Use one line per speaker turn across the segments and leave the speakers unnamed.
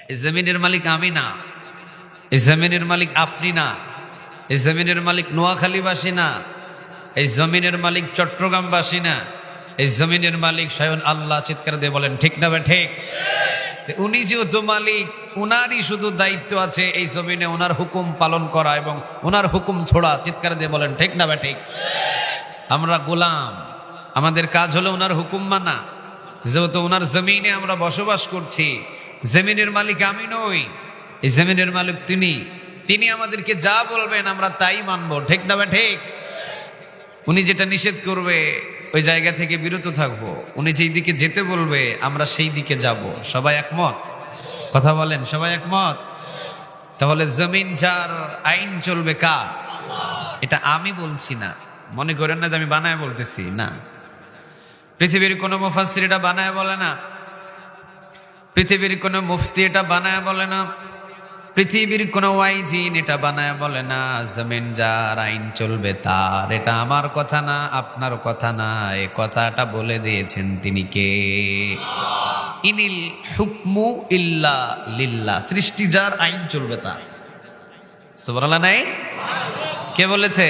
এই জমিনের মালিক আমি না, এই জমিনের মালিক আপনি না, এই জমিনের মালিক নোয়াখালীবাসী না, এই জমিনের মালিক চট্টগ্রামবাসী না, এই জমিনের মালিক স্বয়ং আল্লাহ। চিৎকার দিয়ে বলেন ঠিক না বে ঠিক? উনি যেহেতু মালিক, উনারই শুধু দায়িত্ব আছে এই জমিনে ওনার হুকুম পালন করা এবং ওনার হুকুম ছোড়া। চিৎকার দিয়ে বলেন ঠিক না বে ঠিক? আমরা গোলাম, আমাদের কাজ হলো ওনার হুকুম মানা। যেহেতু ওনার জমিনে আমরা বসবাস করছি, জমিনের মালিক আমি নই, এই জমিনের মালিক তিনি। তিনি আমাদেরকে যা বলবেন আমরা তাই মানবো। ঠিক না বে ঠিক? উনি যেটা নিষেধ করবে ওই জায়গা থেকে বিরত থাকবো। উনি যেই দিকে যেতে বলবে আমরা সেই দিকে যাব। সবাই একমত? কথা বলেন, সবাই একমত? তাহলে জমিন যার, আইন চলবে কার? এটা আমি বলছি না, মনে করেন না যে আমি বানায় বলতেছি না। পৃথিবীর কোন মুফাসসির এটা বানায় বলে না, পৃথিবীর কোন মুফতি এটা বানায় বলে না, পৃথিবীর কোন ওয়াইজিন এটা বানায় বলে না। জমিন যার, আইন চলবে তার। এটা আমার কথা না, আপনার কথা না, এই কথাটা বলে দিয়েছেন তিনি কে? ইনিল হুকমু ইল্লা লিল্লাহ। সৃষ্টি যার, আইন চলবে তার। সুবহানাল্লাহ নাই? কে বলেছে?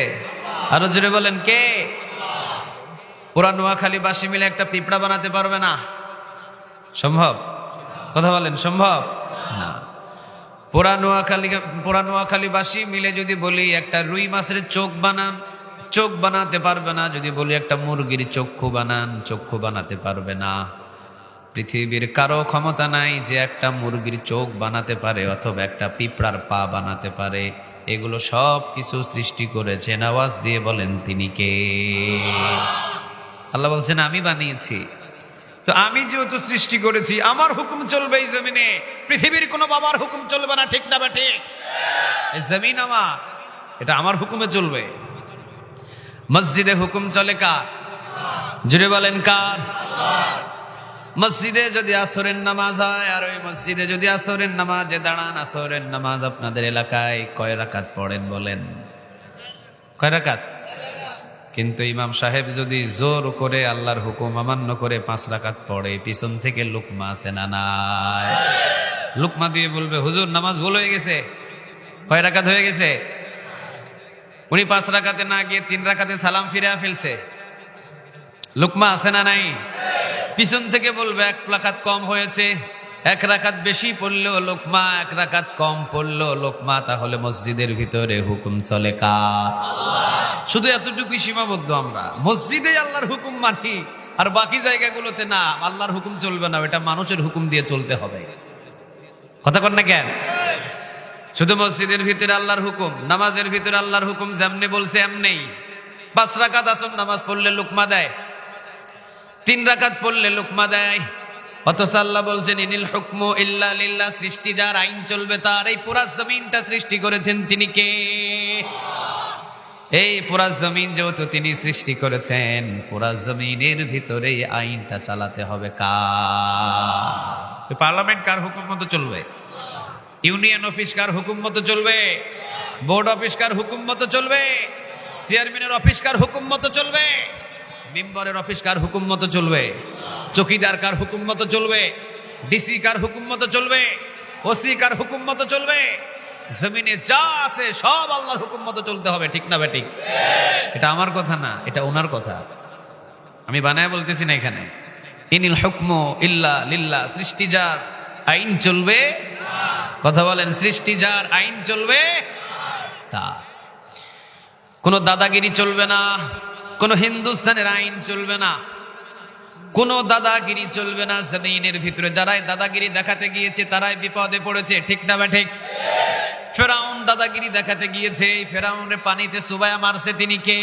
আরো জোরে বলেন কে? পুরা নোয়াখালীবাসী মিলে একটা পিঁপড়া বানাতে পারবে না। সম্ভব? কথা বলেন, সম্ভব না। পুরা নোয়াখালীবাসী মিলে যদি বলি একটা রুই মাছের চোখ বানান, চোখ বানাতে পারবে না। যদি বলি একটা মুরগির চক্ষু বানান, চক্ষু বানাতে পারবে না। পৃথিবীর কারো ক্ষমতা নাই যে একটা মুরগির চোখ বানাতে পারে অথবা একটা পিঁপড়ার পা বানাতে পারে। এগুলো সব কিছু সৃষ্টি করেছেন। আওয়াজ দিয়ে বলেন তিনি কে? আল্লাহ বলছেন আমি বানিয়েছি। তো আমি যেহেতু সৃষ্টি করেছি, আমার হুকুম চলবে এই জমিনে। পৃথিবীর কোনো বাবার হুকুম চলবে না। ঠিক না বা ঠিক? এই জমিন আমার, এটা আমার হুকুমে চলবে। মসজিদে হুকুম চলে কার? জুড়ে বলেন কার? মসজিদে যদি আসরের নামাজ হয়, আর ওই মসজিদে যদি আসরের নামাজে দাঁড়ান, আসরের নামাজ আপনাদের এলাকায় কয় রাকাত পড়েন বলেন? কয় রাকাত? কিন্তু ইমাম সাহেব যদি জোর করে আল্লাহর হুকুম অমান্য করে 5 রাকাত পড়ে, পিছন থেকে লুকমা আছে না নাই? লুকমা দিয়ে বলবে হুজুর নামাজ ভুল হয়ে গেছে। কয় রাকাত হয়ে গেছে? উনি 5 রাকাতে না গিয়ে 3 রাকাতে সালাম ফিরে ফেলছে। লুকমা আছে না নাই? পিছন থেকে বলবে 1 রাকাত কম হয়েছে। 1 রাকাত বেশি পড়লেও লোকমা, 1 রাকাত কম পড়লেও লোকমা। তাহলে মসজিদের ভিতরে হুকুম চলে কার? শুধু এতটুকুই সীমাবদ্ধ। আমরা মসজিদে আল্লাহর হুকুম মানি, আর বাকি জায়গাগুলোতে না, আল্লাহর হুকুম চলবে না, এটা মানুষের হুকুম দিয়ে চলতে হবে। কথা কন না কেন? শুধু মসজিদের ভিতরে আল্লাহর হুকুম, নামাজের ভিতরে আল্লাহর হুকুম যেমনি বলছে এমনি। 5 রাকাত আসর নামাজ পড়লে লোকমা দেয়, 3 রাকাত পড়লে লোকমা দেয়। অথচ আল্লাহ বলছেন ইনিল হুকমু ইল্লা লিল্লাহ। সৃষ্টি যার, আইন চলবে তার। এই পুরা জমিনটা সৃষ্টি করেছেন তিনি কে? এই পুরা জমিন যেহেতু তিনি সৃষ্টি করেছেন, পুরা জমিনের ভিতরে আইনটা চালাতে হবে কার? পার্লামেন্ট কার হুকুম মতো চলবে? ইউনিয়ন অফিস কার হুকুম মতো চলবে? বোর্ড অফিস কার হুকুম মতো চলবে? চেয়ারম্যানের অফিস কার হুকুম মতো চলবে? মেম্বারের অফিস কার হুকুম মতো চলবে? চৌকিদার কার হুকুম মতো চলবে? ডিসি কার হুকুম মতো চলবে? ওসি কার হুকুম মতো চলবে? জমিনে যা আছে সব আল্লাহর হুকুম মতো চলতে হবে। ঠিক না বেঠিক? এটা আমার কথা না, এটা ওনার কথা। আমি বানায় বলতেছি না এখানে। ইনিল হুকমু ইল্লা লিল্লাহ। সৃষ্টি যার, আইন চলবে। কথা বলেন, সৃষ্টি যার, আইন চলবে তার। কোন দাদাগিরি চলবে না, কোন হিন্দুস্তানের আইন চলবে না, কোন দাদাগিরি চলবে না জমিনের ভিতরে। যারাই দাদাগিরি দেখাতে গিয়েছে তারাই বিপদে পড়েছে। ঠিক না ঠিক? ফেরাউন দাদাগিরি দেখাতে গিয়েছে, ফেরাউনের পানিতে সুবায়া মারছে তিনি কে?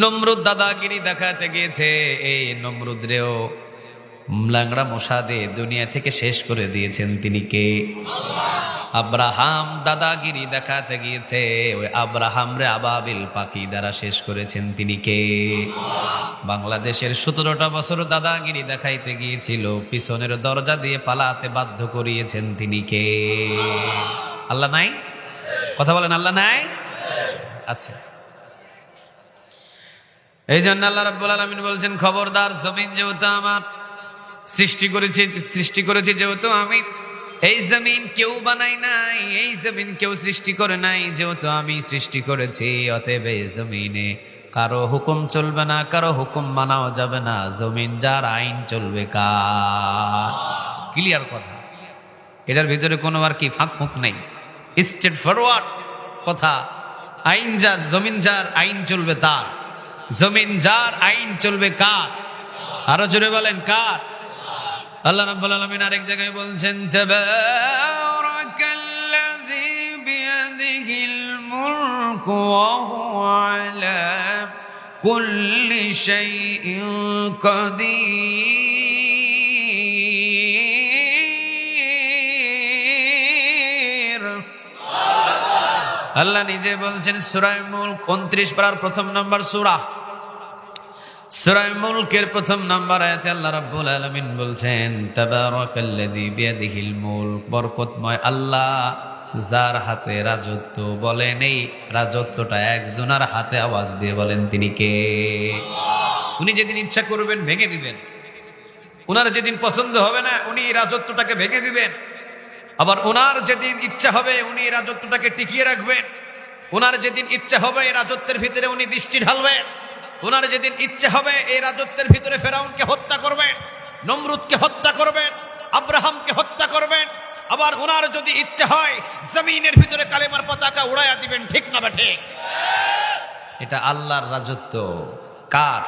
নমরুদ দাদাগিরি দেখাতে গিয়েছে, এই নমরুদরেও ল্যাংড়া মশা দিয়ে দুনিয়া থেকে শেষ করে দিয়েছেন তিনি কে? আব্রাহাম দাদাগিরি দেখাতে গিয়েছে, ওই আব্রাহাম রে আবাবিল পাখি দ্বারা শেষ করেছেন তিনি কে? বাংলাদেশের 17টা বছর দাদাগিরি দেখাইতে গিয়েছিল, পিছনের দরজা দিয়ে পালাতে বাধ্য করিয়েছেন তিনি কে? আল্লাহ নাই? কথা বলেন, আল্লাহ নাই? আচ্ছা, এই জন্য আল্লাহ রাব্বুল আলামিন বলছেন খবরদার, জমিন যেহেতু আমার, সৃষ্টি করেছি যেহেতু আমি, এই জমিন কেউ বানাই নাই, এই জমিন কেউ সৃষ্টি করে নাই, যেহেতু আমি সৃষ্টি করেছি, অতএব এই জমিনে কারো হুকুম চলবে না, কারো হুকুম মানাও যাবে না, জমিন যার আইন চলবে কার। ক্লিয়ার কথা, এটার ভিতরে কোনো আর কি ফাঁক ফুঁক নেই, স্ট্রেট ফরওয়ার্ড কথা। আইন যার, জমিন যার, আইন চলবে তার। জমিন যার, আইন চলবে কার? আরো জোরে বলেন কার? আল্লাহ রাব্বুল আলামিন আরেক জায়গায় বলছেন, তাবারাকাল্লাযী বিয়াদিহিল মুলকু ওয়া হুয়া আলা কুল্লি শাইইন কাদির। আল্লাহ নিজে বলছেন সূরা মুলক 29 পারার প্রথম নম্বর সূরা, সূরা মুলকের প্রথম নাম্বার আয়াতে আল্লাহ রাব্বুল আলামিন বলছেন, তাবারাকাল্লাযী বিয়াদিহিল মুলক, বরকতময় আল্লাহ যার হাতে রাজত্ব। বলেন এই রাজত্বটা একজনের হাতে, আওয়াজ দিয়ে বলেন তিনি কে? উনি যেদিন ইচ্ছা করবেন ভেঙে দিবেন, ওনার যেদিন পছন্দ হবে না উনি এই রাজত্বটাকে ভেঙে দিবেন, আবার ওনার যেদিন ইচ্ছা হবে উনি এই রাজত্বটাকে টিকিয়ে রাখবেন। ওনার যেদিন ইচ্ছা হবে এই রাজত্বের ভিতরে উনি দৃষ্টি ঢালবেন। ওনার যেদিন ইচ্ছে হবে এই রাজত্বের ভিতরে ফেরাউনকে হত্যা করবেন, নমরুদকে হত্যা করবেন, আব্রাহামকে হত্যা করবেন। আবার ওনার যদি ইচ্ছে হয় জমিনের ভিতরে কালেমার পতাকা উড়াইয়া দিবেন। ঠিক না বেঠে? এটা আল্লাহর রাজত্ব। কার?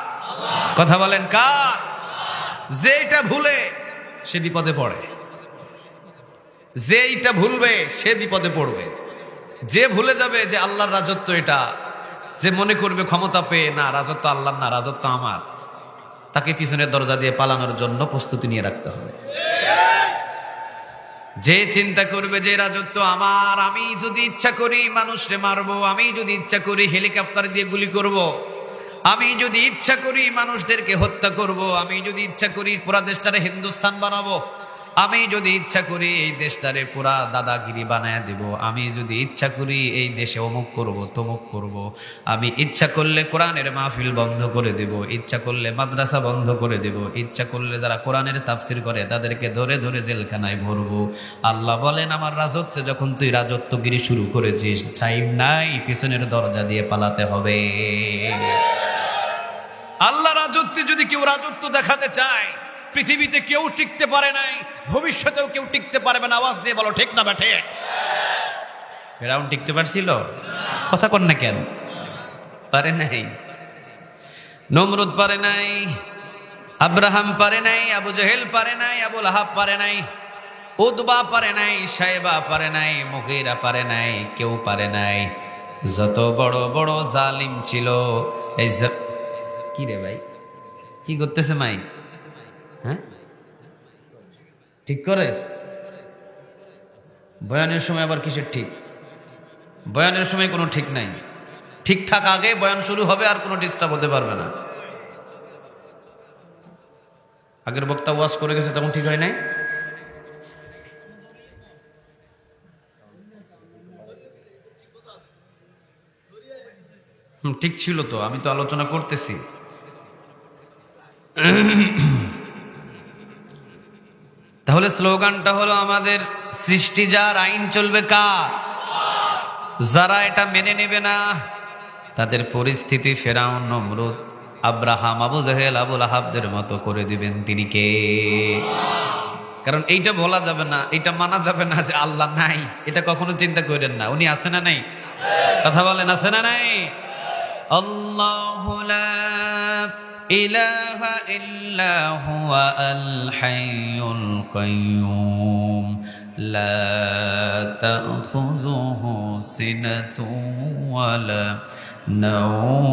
কথা বলেন কার? যে এটা ভুলে সে বিপদে পড়ে, যে এটা ভুলবে সে বিপদে পড়বে। যে ভুলে যাবে যে আল্লাহর রাজত্ব এটা, যে মনে করবে ক্ষমতা পেয়ে না রাজত্ব আল্লাহর না, রাজত্ব আমার, তাকে পিছনের দরজা দিয়ে পালানোর জন্য প্রস্তুতি নিয়ে রাখতে হবে। যে চিন্তা করবে যে রাজত্ব আমার, আমি যদি ইচ্ছা করি মানুষরে মারবো, আমি যদি ইচ্ছা করি হেলিকপ্টার দিয়ে গুলি করব, আমি যদি ইচ্ছা করি মানুষদেরকে হত্যা করব, আমি যদি ইচ্ছা করি পুরা দেশটারে হিন্দুস্তান বানাবো, আমি যদি ইচ্ছা করি এই দেশটারে পুরা দাদাগিরি বানায় দেব, আমি যদি ইচ্ছা করি এই দেশে অমুক করব তমুক করব, আমি ইচ্ছা করলে কোরআনের মাহফিল বন্ধ করে দেব, ইচ্ছা করলে মাদ্রাসা বন্ধ করে দেব, ইচ্ছা করলে যারা কোরআনের তাফসির করে তাদেরকে ধরে ধরে জেলখানায় ভরবো। আল্লাহ বলেন আমার রাজত্বে যখন তুই রাজত্বগিরি শুরু করেছিস, টাইম নাই, পিছনের দরজা দিয়ে পালাতে হবে। আল্লাহ রাজত্বে যদি কেউ রাজত্ব দেখাতে চায়, পৃথিবীতে কেউ টিকতে পারে নাই, ভবিষ্যতেও কেউ টিকতে পারবে না। আওয়াজ দিয়ে বলো ঠিক না বেঠে? ফেরাউন টিকতে পারছিল? কথা কন না কেন? পারে নাই। নমরুদ পারে নাই, আব্রাহাম পারে নাই, আবু জেহেল পারে নাই, আবু লাহাব পারে নাই, উতবা পারে নাই, সাইবা পারে নাই, মুগীরা পারে নাই, কেউ পারে নাই। যত বড় বড় জালিম ছিল এই কি রে ভাই কি করতেছে মাই? হ্যাঁ ঠিক করে বয়ানের সময় আবার কিসের ঠিক? বয়ানের সময় কোনো ঠিক নাই, ঠিকঠাক আগে বয়ান শুরু হবে আর কোনো ডিস্টার্ব হতে পারবে না। আগের বক্তা ওয়াজ করে গেছে তখন ঠিক হয় নাই? ঠিক ছিল তো, আমি তো আলোচনা করতেছি। তাহলে স্লোগানটা হলো আমাদের, সৃষ্টি যার, আইন চলবে কার? যারা এটা মেনে নেবে না তাদের পরিস্থিতি ফেরাউন, নমরুদ, আব্রাহাম, আবু জেহেল, আবু লাহাবদের মতো করে দিবেন তিনি কে? কারণ এইটা বলা যাবে না, এটা মানা যাবে না যে আল্লাহ নাই, এটা কখনো চিন্তা করেন না। উনি আছে না নাই? কথা বলেন আছে না নাই? আল্লাহু লা ইলাহা ইল্লা হুয়া আল হাইয়ুল কাইয়্যুম লা তাখুযুহু সিনাতুন ওয়া লা নাওম।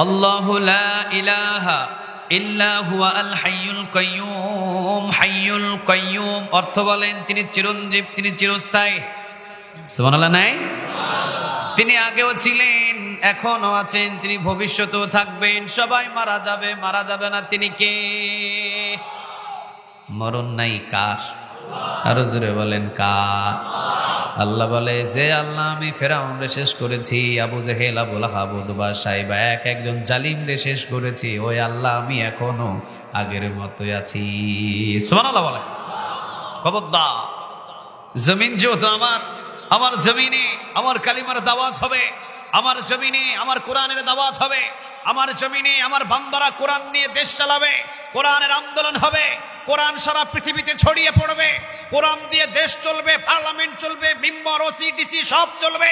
আল্লাহু লা ইলাহা ইল্লা হুয়া আল হাইয়ুল কাইয়্যুম। হাইয়ুল কাইয়্যুম অর্থ বলেন তিনি চিরঞ্জীব, তিনি চিরস্থায়ী। সুবহানাল্লাহ নাই? তিনি আগেও ছিলেন, এখনো আছেন, তিনি ভবিষ্যতেও থাকবেন। সবাই মারা যাবে, মারা যাবে না তিনি কে? মরণ নাই কার? আরো জোরে বলেন কার? আল্লাহ বলে যে আল্লাহ আমি ফেরাউনরে শেষ করেছি, আবু জেহেল, আবু লাহাব, উতবা, সাইবা, একজন জালিমরে শেষ করেছি, ওই আল্লাহ আমি এখনো আগের মতোই আছি। সুবহানাল্লাহ বলে। খবরদার, জমিন যেহেতু আমার জমিনে আমার কালিমার দাওয়াত হবে, আমার জমিনে আমার কোরআনের দাওয়াত হবে, আমার জমিনে আমার বান্দারা কোরআন নিয়ে দেশ চালাবে, কোরআনের আন্দোলন হবে, কোরআন সারা পৃথিবীতে ছড়িয়ে পড়বে, কোরআন দিয়ে দেশ চলবে, পার্লামেন্ট চলবে, মিম্বর, ওসি, ডিসি সব চলবে।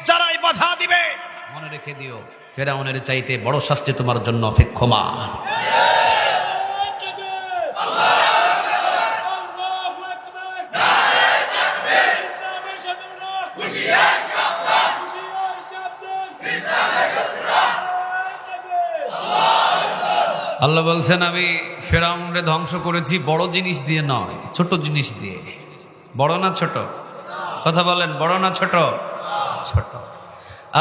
যারাই বাধা দিবে মনে রেখে দিও, ফেরাউনের চাইতে বড় শাস্তি তোমার জন্য অপেক্ষমান। আল্লাহ বলছেন আমি ফেরাউনরে ধ্বংস করেছি বড় জিনিস দিয়ে নয়, ছোট জিনিস দিয়ে। বড় না ছোট? কথা বলেন, বড় না ছোট? ছোট।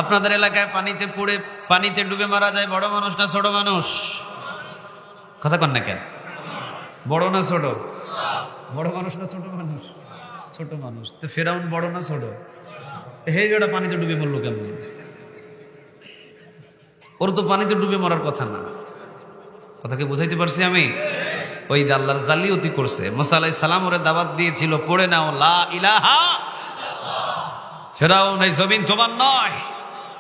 আপনাদের এলাকায় পানিতে পড়ে পানিতে ডুবে মারা যায় বড় মানুষ না ছোট মানুষ? কথা কন না কেন? বড় না ছোট? বড় মানুষ না ছোট মানুষ? ছোট মানুষ। তো ফেরাউন বড় না ছোট? হে যেটা পানিতে ডুবে মরলো কেমন? ওর তো পানিতে ডুবে মরার কথা না। কথাকে বুঝাইতে পারছি আমি? ওই আল্লাহর জালিয়াতি করছে। মুসা আলাইহিস সালাম ওরে দাওয়াত দিয়েছিল, পড়ে নাও লা ইলাহা ইল্লাল্লাহ। ফেরাউন, এই জমিন তোমার নয়,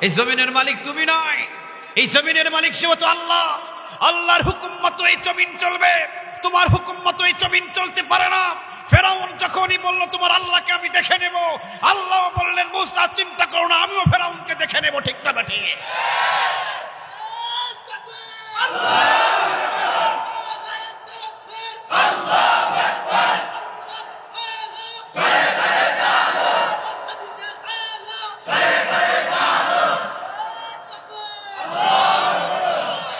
এই জমিনের মালিক তুমি নয়, এই জমিনের মালিক শুধু আল্লাহ। আল্লাহর হুকুম মতো এই জমিন চলবে, তোমার হুকুম মতো এই জমিন চলতে পারে না। ফেরাউন যখনই বলল তোমার আল্লাহকে আমি দেখে নেব, আল্লাহ বললেন মুসা চিন্তা করো না, আমিও ফেরাউনকে দেখে নেব। ঠিক না বেঠিক?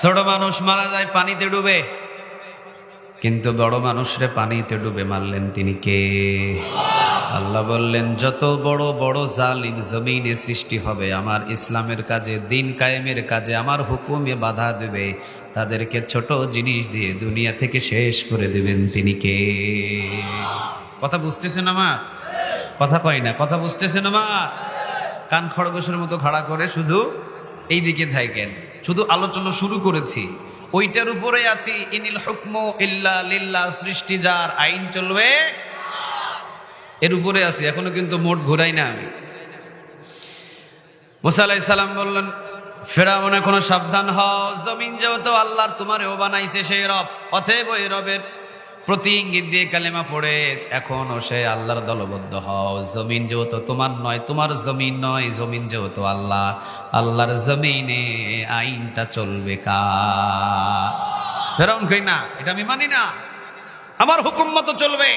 ছোট মানুষ মারা যায় পানিতে ডুবে, কিন্তু বড় মানুষরে পানিতে ডুবে মারলেন তিনি কে? আল্লাহ বললেন যত বড় বড় জালিম জমিনে সৃষ্টি হবে, আমার ইসলামের কাজে, দিন কায়েমের কাজে আমার হুকুমে বাধা দেবে, তাদেরকে ছোট জিনিস দিয়ে দুনিয়া থেকে শেষ করে দেবেন তিনি কে? কথা বুঝতেছেন আমার? কথা কয় না, কথা বুঝতেছেন আমার? কান খড়গোশের মতো খাড়া করে শুধু এই দিকে থাকেন। শুধু আলোচনা শুরু করেছি, ওইটার উপরে আছি। ইনিল হুকমু ইল্লা লিল্লাহ, সৃষ্টি যার, আইন চলবে, এর উপরে আছি। এখনো কিন্তু মোট ঘুরাই না আমি। মুসা আলাইহিস সালাম বললেন ফেরাউন এখনো সাবধান হও, জমিন যেহেতু আল্লাহর, তোমারও বানাইছে সেই রব, অতএব ওই রবের প্রতি ইঙ্গিত দিয়ে কালেমা পড়ে এখনো সে আল্লাহর দলবদ্ধ হও। জমিন যেহেতু তোমার নয়, তোমার জমিন নয়, জমিন যেহেতু আল্লাহ, আল্লাহর জমিনে আইনটা চলবে কার? ফেরাউন কই না, এটা আমি মানি না, আমার হুকুম মতো চলবে,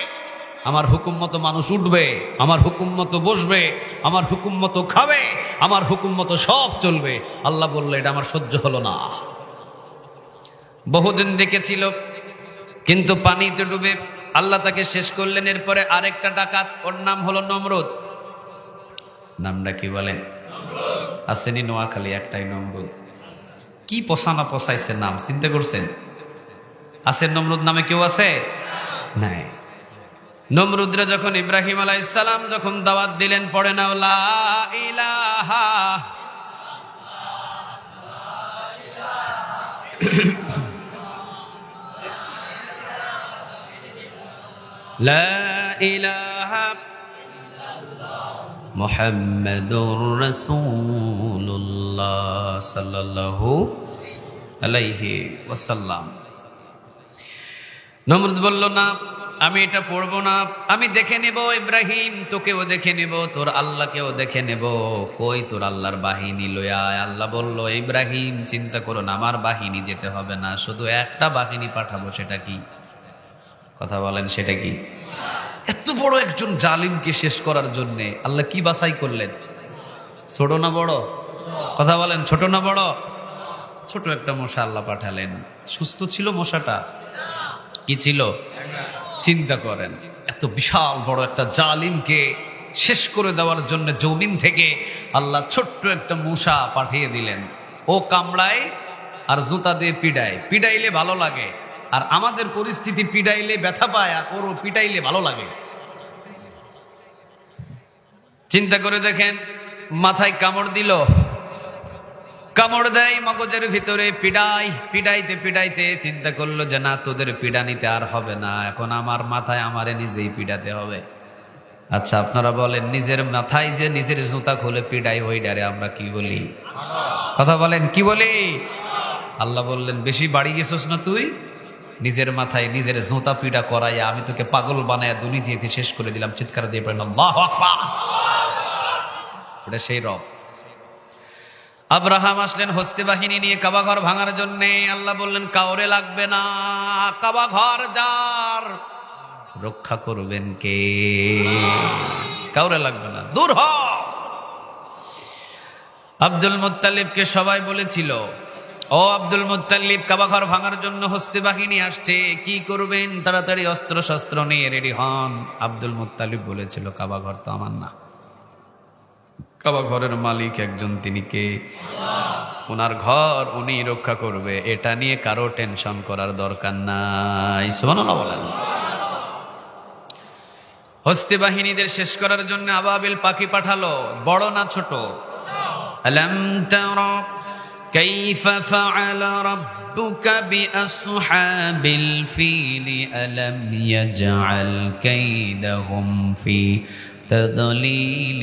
আমার হুকুম মতো মানুষ উঠবে, আমার হুকুম মতো বসবে, আমার হুকুম মতো খাবে, আমার হুকুম মতো সব চলবে। আল্লাহ বললো এটা আমার সহ্য হলো না। বহুদিন দেখেছিল, কিন্তু পানিতে ডুবে আল্লাহ তাকে শেষ করলেন। এরপরে আরেকটা ডাকাত, ওর নাম হলো নমরুদ। নামটা কি বলেন? আসেনি নোয়াখালী একটাই নমরুদ। কি পসানা পসাইছে নাম, চিন্তা করছেন? আছে নমরুদ নামে কেউ আছে? নাই। নমরুদরে যখন ইব্রাহিম আলাইহিস সালাম যখন দাওয়াত দিলেন, পড়ে নাও লা ইলাহা লা ইলাহা মুহাম্মাদুর রাসূলুল্লাহ সাল্লাল্লাহু আলাইহি ওয়াসাল্লাম। নমরুদ বলল না, আমি এটা পড়বো না, আমি দেখে নেব ইব্রাহিম, তোকেও দেখে নেব, তোর আল্লাহকেও দেখে নেব, কই তোর আল্লাহর বাহিনী লইয়া আয়। আল্লাহ বলল ইব্রাহিম চিন্তা করো না, আমার বাহিনী যেতে হবে না, শুধু একটা বাহিনী পাঠাবো। সেটা কি? কথা বলেন, সেটা কি? এত বড় একজন জালিমকে শেষ করার জন্য আল্লাহ কি বাছাই করলেন? ছোট না বড়? কথা বলেন, ছোট না বড়? ছোট একটা মশা আল্লাহ পাঠালেন। সুস্থ ছিল মশাটা? কি ছিল? চিন্তা করেন, এত বিশাল বড় একটা জালিমকে শেষ করে দেওয়ার জন্য জমিন থেকে আল্লাহ ছোট্ট একটা মশা পাঠিয়ে দিলেন। ও কামড়ায় আর জুতা দিয়ে পিডায়, পিডাইলে ভালো লাগে, আর আমাদের পরিস্থিতি পিডাইলে ব্যথা পায়, আর ওরও পিটাইলে ভালো লাগে। চিন্তা করে দেখেন, মাথায় কামড় দিল, কামড় দেয় মগজের ভিতরে, পিটাইতে পিটাইতে চিন্তা করলো যে না, তোদের পিডানিতে আর হবে না, এখন আমার মাথায় আমারে নিজেই পিডাতে হবে। আচ্ছা আপনারা বলেন, নিজের মাথায় যে নিজের জুতা খুলে পিডাই, ওই ডারে আমরা কি বলি? কথা বলেন, কি বলি? আল্লাহ বললেন, বেশি বাড়ি গেছিস না তুই? নিজের মাথায় নিজের জুতা পিডা করাইয়া আমি তোকে পাগল বানায়া দুনিয়াতে শেষ করে দিলাম। চিৎকার দিয়ে পড়েন আল্লাহু আকবার। এটা সেই রব। আব্রাহাম আসলেন হস্তি বাহিনী নিয়ে কাবা ঘর ভাঙার জন্য। আল্লাহ বললেন, কাউরে লাগবে না, কাবা ঘর যার, রক্ষা করবেন কে? কাউরে লাগবে না, দূর হ। আব্দুল মুত্তালিবকে সবাই বলেছিল, ও আব্দুল মুত্তালিব, কাবা ঘর ভাঙার জন্য হস্তি বাহিনী আসছে, কি করবেন? তাড়াতাড়ি অস্ত্র শস্ত্র নিয়ে রেডি হন। আব্দুল মুত্তালিব বলেছিল, কাবা ঘর তো আমার না, কাবা ঘরের মালিক একজন, তিনি কে? ওনার ঘর উনি রক্ষা করবে, এটা নিয়ে কারো টেনশন করার দরকার নাই। সুবহানাল্লাহ বলেন। হস্তি বাহিনীদের শেষ করার জন্য আবাবিল পাখি পাঠালো, বড় না ছোট? আলাম তারা কাইফা ফাআলা রাব্বুকা বিআসহাবিল ফিলি আলাম ইয়াজআল কাইদাহুম ফি تضليل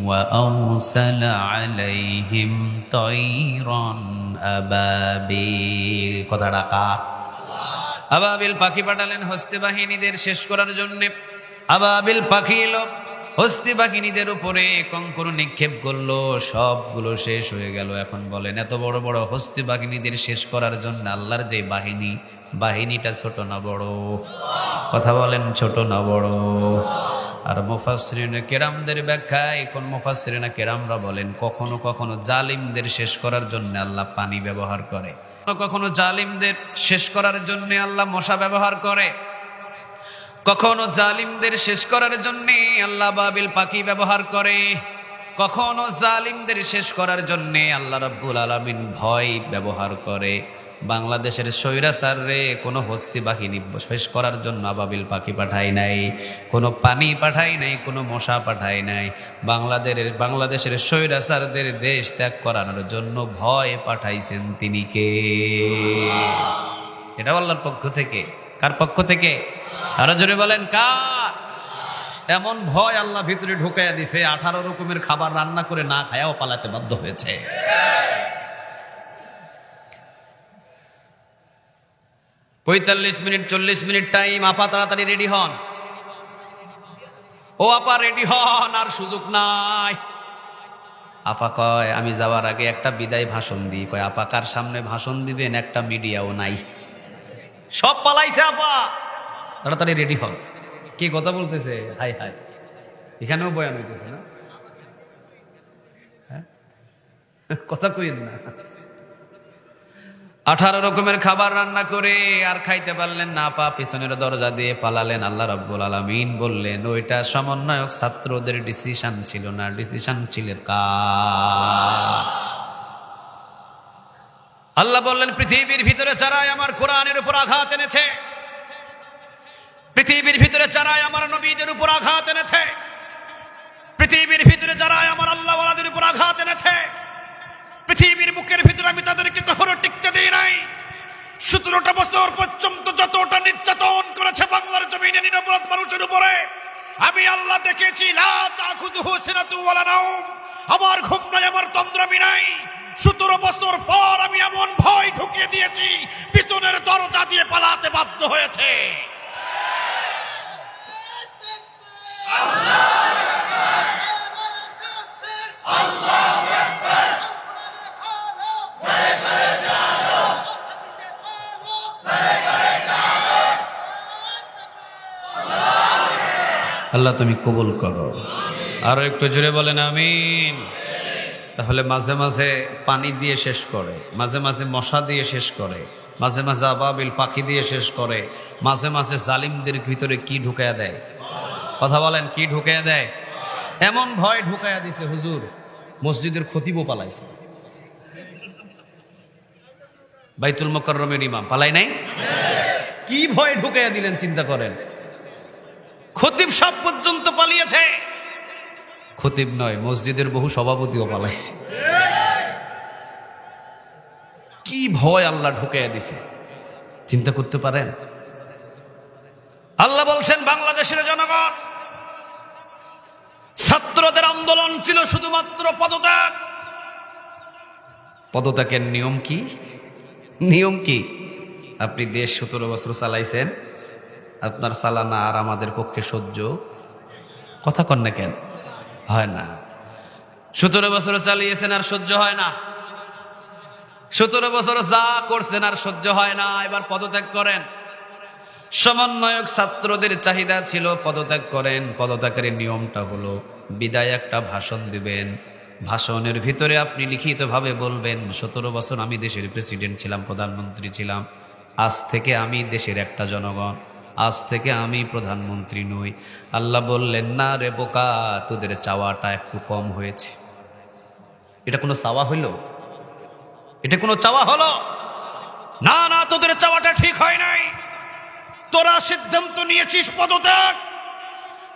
وأرسل عليهم طيرا أبابيل। কথা ডাকা, আবাবিল পাখি পাঠালেন হস্তি বাহিনীদের শেষ করার জন্য। আবাবিল পাখি এলো, হস্তি বাহিনীদের উপরে কঙ্কর নিক্ষেপ করলো, সবগুলো শেষ হয়ে গেল। এখন বলেন, এত বড় বড় হস্তি বাহিনীদের শেষ করার জন্য আল্লাহর যে বাহিনী, বাহিনীটা ছোট না বড়? কথা বলেন, ছোট না বড়? আর মুফাসসিরিনে কেরামদের ব্যাখ্যায় কোন মুফাসসিরিনে কেরামরা বলেন, কখনো কখনো জালিমদের শেষ করার জন্য আল্লাহ পানি ব্যবহার করে, কখনো জালিমদের শেষ করার জন্য আল্লাহ মশা ব্যবহার করে, কখনো জালিমদের শেষ করার জন্য আল্লাহ বাবিল পাখি ব্যবহার করে, কখনো জালিমদের শেষ করার জন্য আল্লাহ রাব্বুল আলামিন ভয় ব্যবহার করে। বাংলাদেশের স্বৈরাচাররে কোনো হস্তি বাহিনী শেষ করার জন্য আবাবিল পাখি পাঠায় নাই, কোনো পানি পাঠায় নাই, কোনো মশা পাঠায় নাই। বাংলাদেশের স্বৈরাচারদের দেশ ত্যাগ করানোর জন্য ভয় পাঠাইছেন তিনি কে? এটা আল্লাহর পক্ষ থেকে। কার পক্ষ থেকে? আরো জোরে বলেন, কার? এমন ভয় আল্লাহ ভিতরে ঢুকাইয়া দিছে, 18 রকমের খাবার রান্না করে না খায়াও পালাতে বাধ্য হয়েছে। 45 মিনিট 40 মিনিট টাইম, আপা তাড়াতাড়ি রেডি হন। ও আপা রেডি হন, আর সুযোগ নাই। আপা কয়, আমি যাওয়ার আগে একটা বিদায় ভাষণ দিই। কয়, আপা কার সামনে ভাষণ দিবেন? একটা মিডিয়াও নাই, সব পালাইছে। আপা তাড়াতাড়ি রেডি হন। কি কথা বলতেছে? হাই হাই, এখানেও বয়ান হইতেছে না? কথা কইেন না। 18 রকমের খাবার রান্না করে আর খাইতে পারলেন না, পা পিছনের দরজা দিয়ে পালালেন। আল্লাহ রাব্বুল আলামিন বললেন, ওইটা সমন্বয়ক ছাত্রদের ডিসিশন ছিল না, ডিসিশন ছিল কার? আল্লাহ বললেন, পৃথিবীর ভিতরে যারা আমার কোরআনের উপর আঘাত এনেছে, পৃথিবীর ভিতরে যারা আমার নবীদের উপর আঘাত এনেছে, পৃথিবীর ভিতরে যারা আমার আল্লাহ ওয়ালাদের উপর আঘাত এনেছে, পৃথিবীর বুকের ভিতরে আমি তাদেরকে কখনো টিকতে দিই নাই। 17টা বছর পর্যন্ত যতটা নির্যাতন করেছে বাংলার জমিনে নিরপরাধ মানুষের উপরে, আমি আল্লাহ দেখেছি। লা তাখুযুহু সিনাতু ওয়ালা নাওম, আমার ঘুম নাই, আমার তন্দ্রামি নাই। 17 বছর পর আমি এমন ভয় ঢুকিয়ে দিয়েছি, পিছনের দরজা দিয়ে পালাতে বাধ্য হয়েছে। আল্লাহ তুমি কবুল করো। আরো একটু জোরে বলেন আমিন। তাহলে মাঝে মাঝে পানি দিয়ে শেষ করে, মাঝে মাঝে মশা দিয়ে শেষ করে, মাঝে মাঝে আবাবিল পাখি দিয়ে শেষ করে, মাঝে মাঝে জালিমদের ভিতরে কি ঢুকাইয়া দেয়? কথা বলেন, কি ঢুকাইয়া দেয়? এমন ভয় ঢুকাইয়া দিছে, হুজুর মসজিদের খতিবও পালাইছে। বাইতুল মুকাররমের ইমাম পালাই নাই? কি ভয় ঢুকাইয়া দিলেন চিন্তা করেন। খতিব সাহেব পর্যন্ত পালিয়েছে। খতিব নয়, মসজিদের বহু সভাপতিও পালাইছে। কি ভয় আল্লাহ ঢুকাইয়া দিছে, চিন্তা করতে পারেন? আল্লাহ বলছেন, বাংলাদেশের জনগণ, ছাত্রদের আন্দোলন ছিল শুধুমাত্র পদত্যাগ। পদত্যাগের নিয়ম কি? নিয়ম কি? আপনি দেশ 17 বছর চালাইছেন, আপনার চালানা আর আমাদের পক্ষে সহ্য কথা কন না কেন? হয় না। 17 বছর চালিয়েছেন আর সহ্য হয় না। 17 বছর যা করছেন আর সহ্য হয় না, এবার পদত্যাগ করেন। সমন্বয়ক ছাত্রদের চাহিদা ছিল পদত্যাগ করেন। পদত্যাগের নিয়মটা হলো, বিদায় একটা ভাষণ দিবেন, ভাষণের ভিতরে আপনি লিখিতভাবে বলবেন, 17 বছর আমি দেশের প্রেসিডেন্ট ছিলাম, প্রধানমন্ত্রী ছিলাম, আজ থেকে আমি দেশের একটা জনগণ, আজ থেকে আমি প্রধানমন্ত্রী নই। আল্লাহ বললেন, না রে বোকা, তোদের চাওয়াটা একটু কম হয়েছে। এটা কোনো চাওয়া হইল? এটা কোনো চাওয়া হলো? না না, তোদের চাওয়াটা ঠিক হয় নাই। তোরা সিদ্ধান্ত নিয়েছিস পদত্যাগ,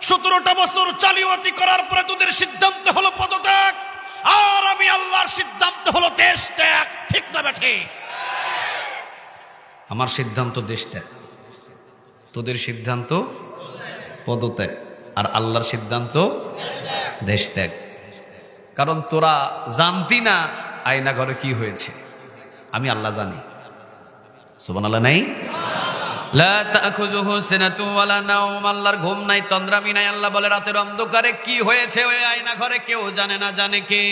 17টা বছর জালিয়াতি করার পরে তোদের সিদ্ধান্ত হলো পদত্যাগ, আর আমি আল্লাহর সিদ্ধান্ত হলো দেশ ত্যাগ। ঠিক না বেঠি? আমার সিদ্ধান্ত দেশ ত্যাগ, তোদের সিদ্ধান্ত পদত্যাগ, আর আল্লাহর সিদ্ধান্ত দেশ ত্যাগ। কারণ তোরা জানতি না আয়না ঘরে কি হয়েছে, আমি আল্লাহ জানি। সুবহানাল্লাহ নাই? লা তাখুযুহু সিনাতু ওয়ালা নাওম, আল্লাহর ঘুম নাই, তন্দ্রামি নাই। আল্লাহ বলে, রাতের অন্ধকারে কি হয়েছে ওই আয়না ঘরে কেউ জানে না, জানে কে?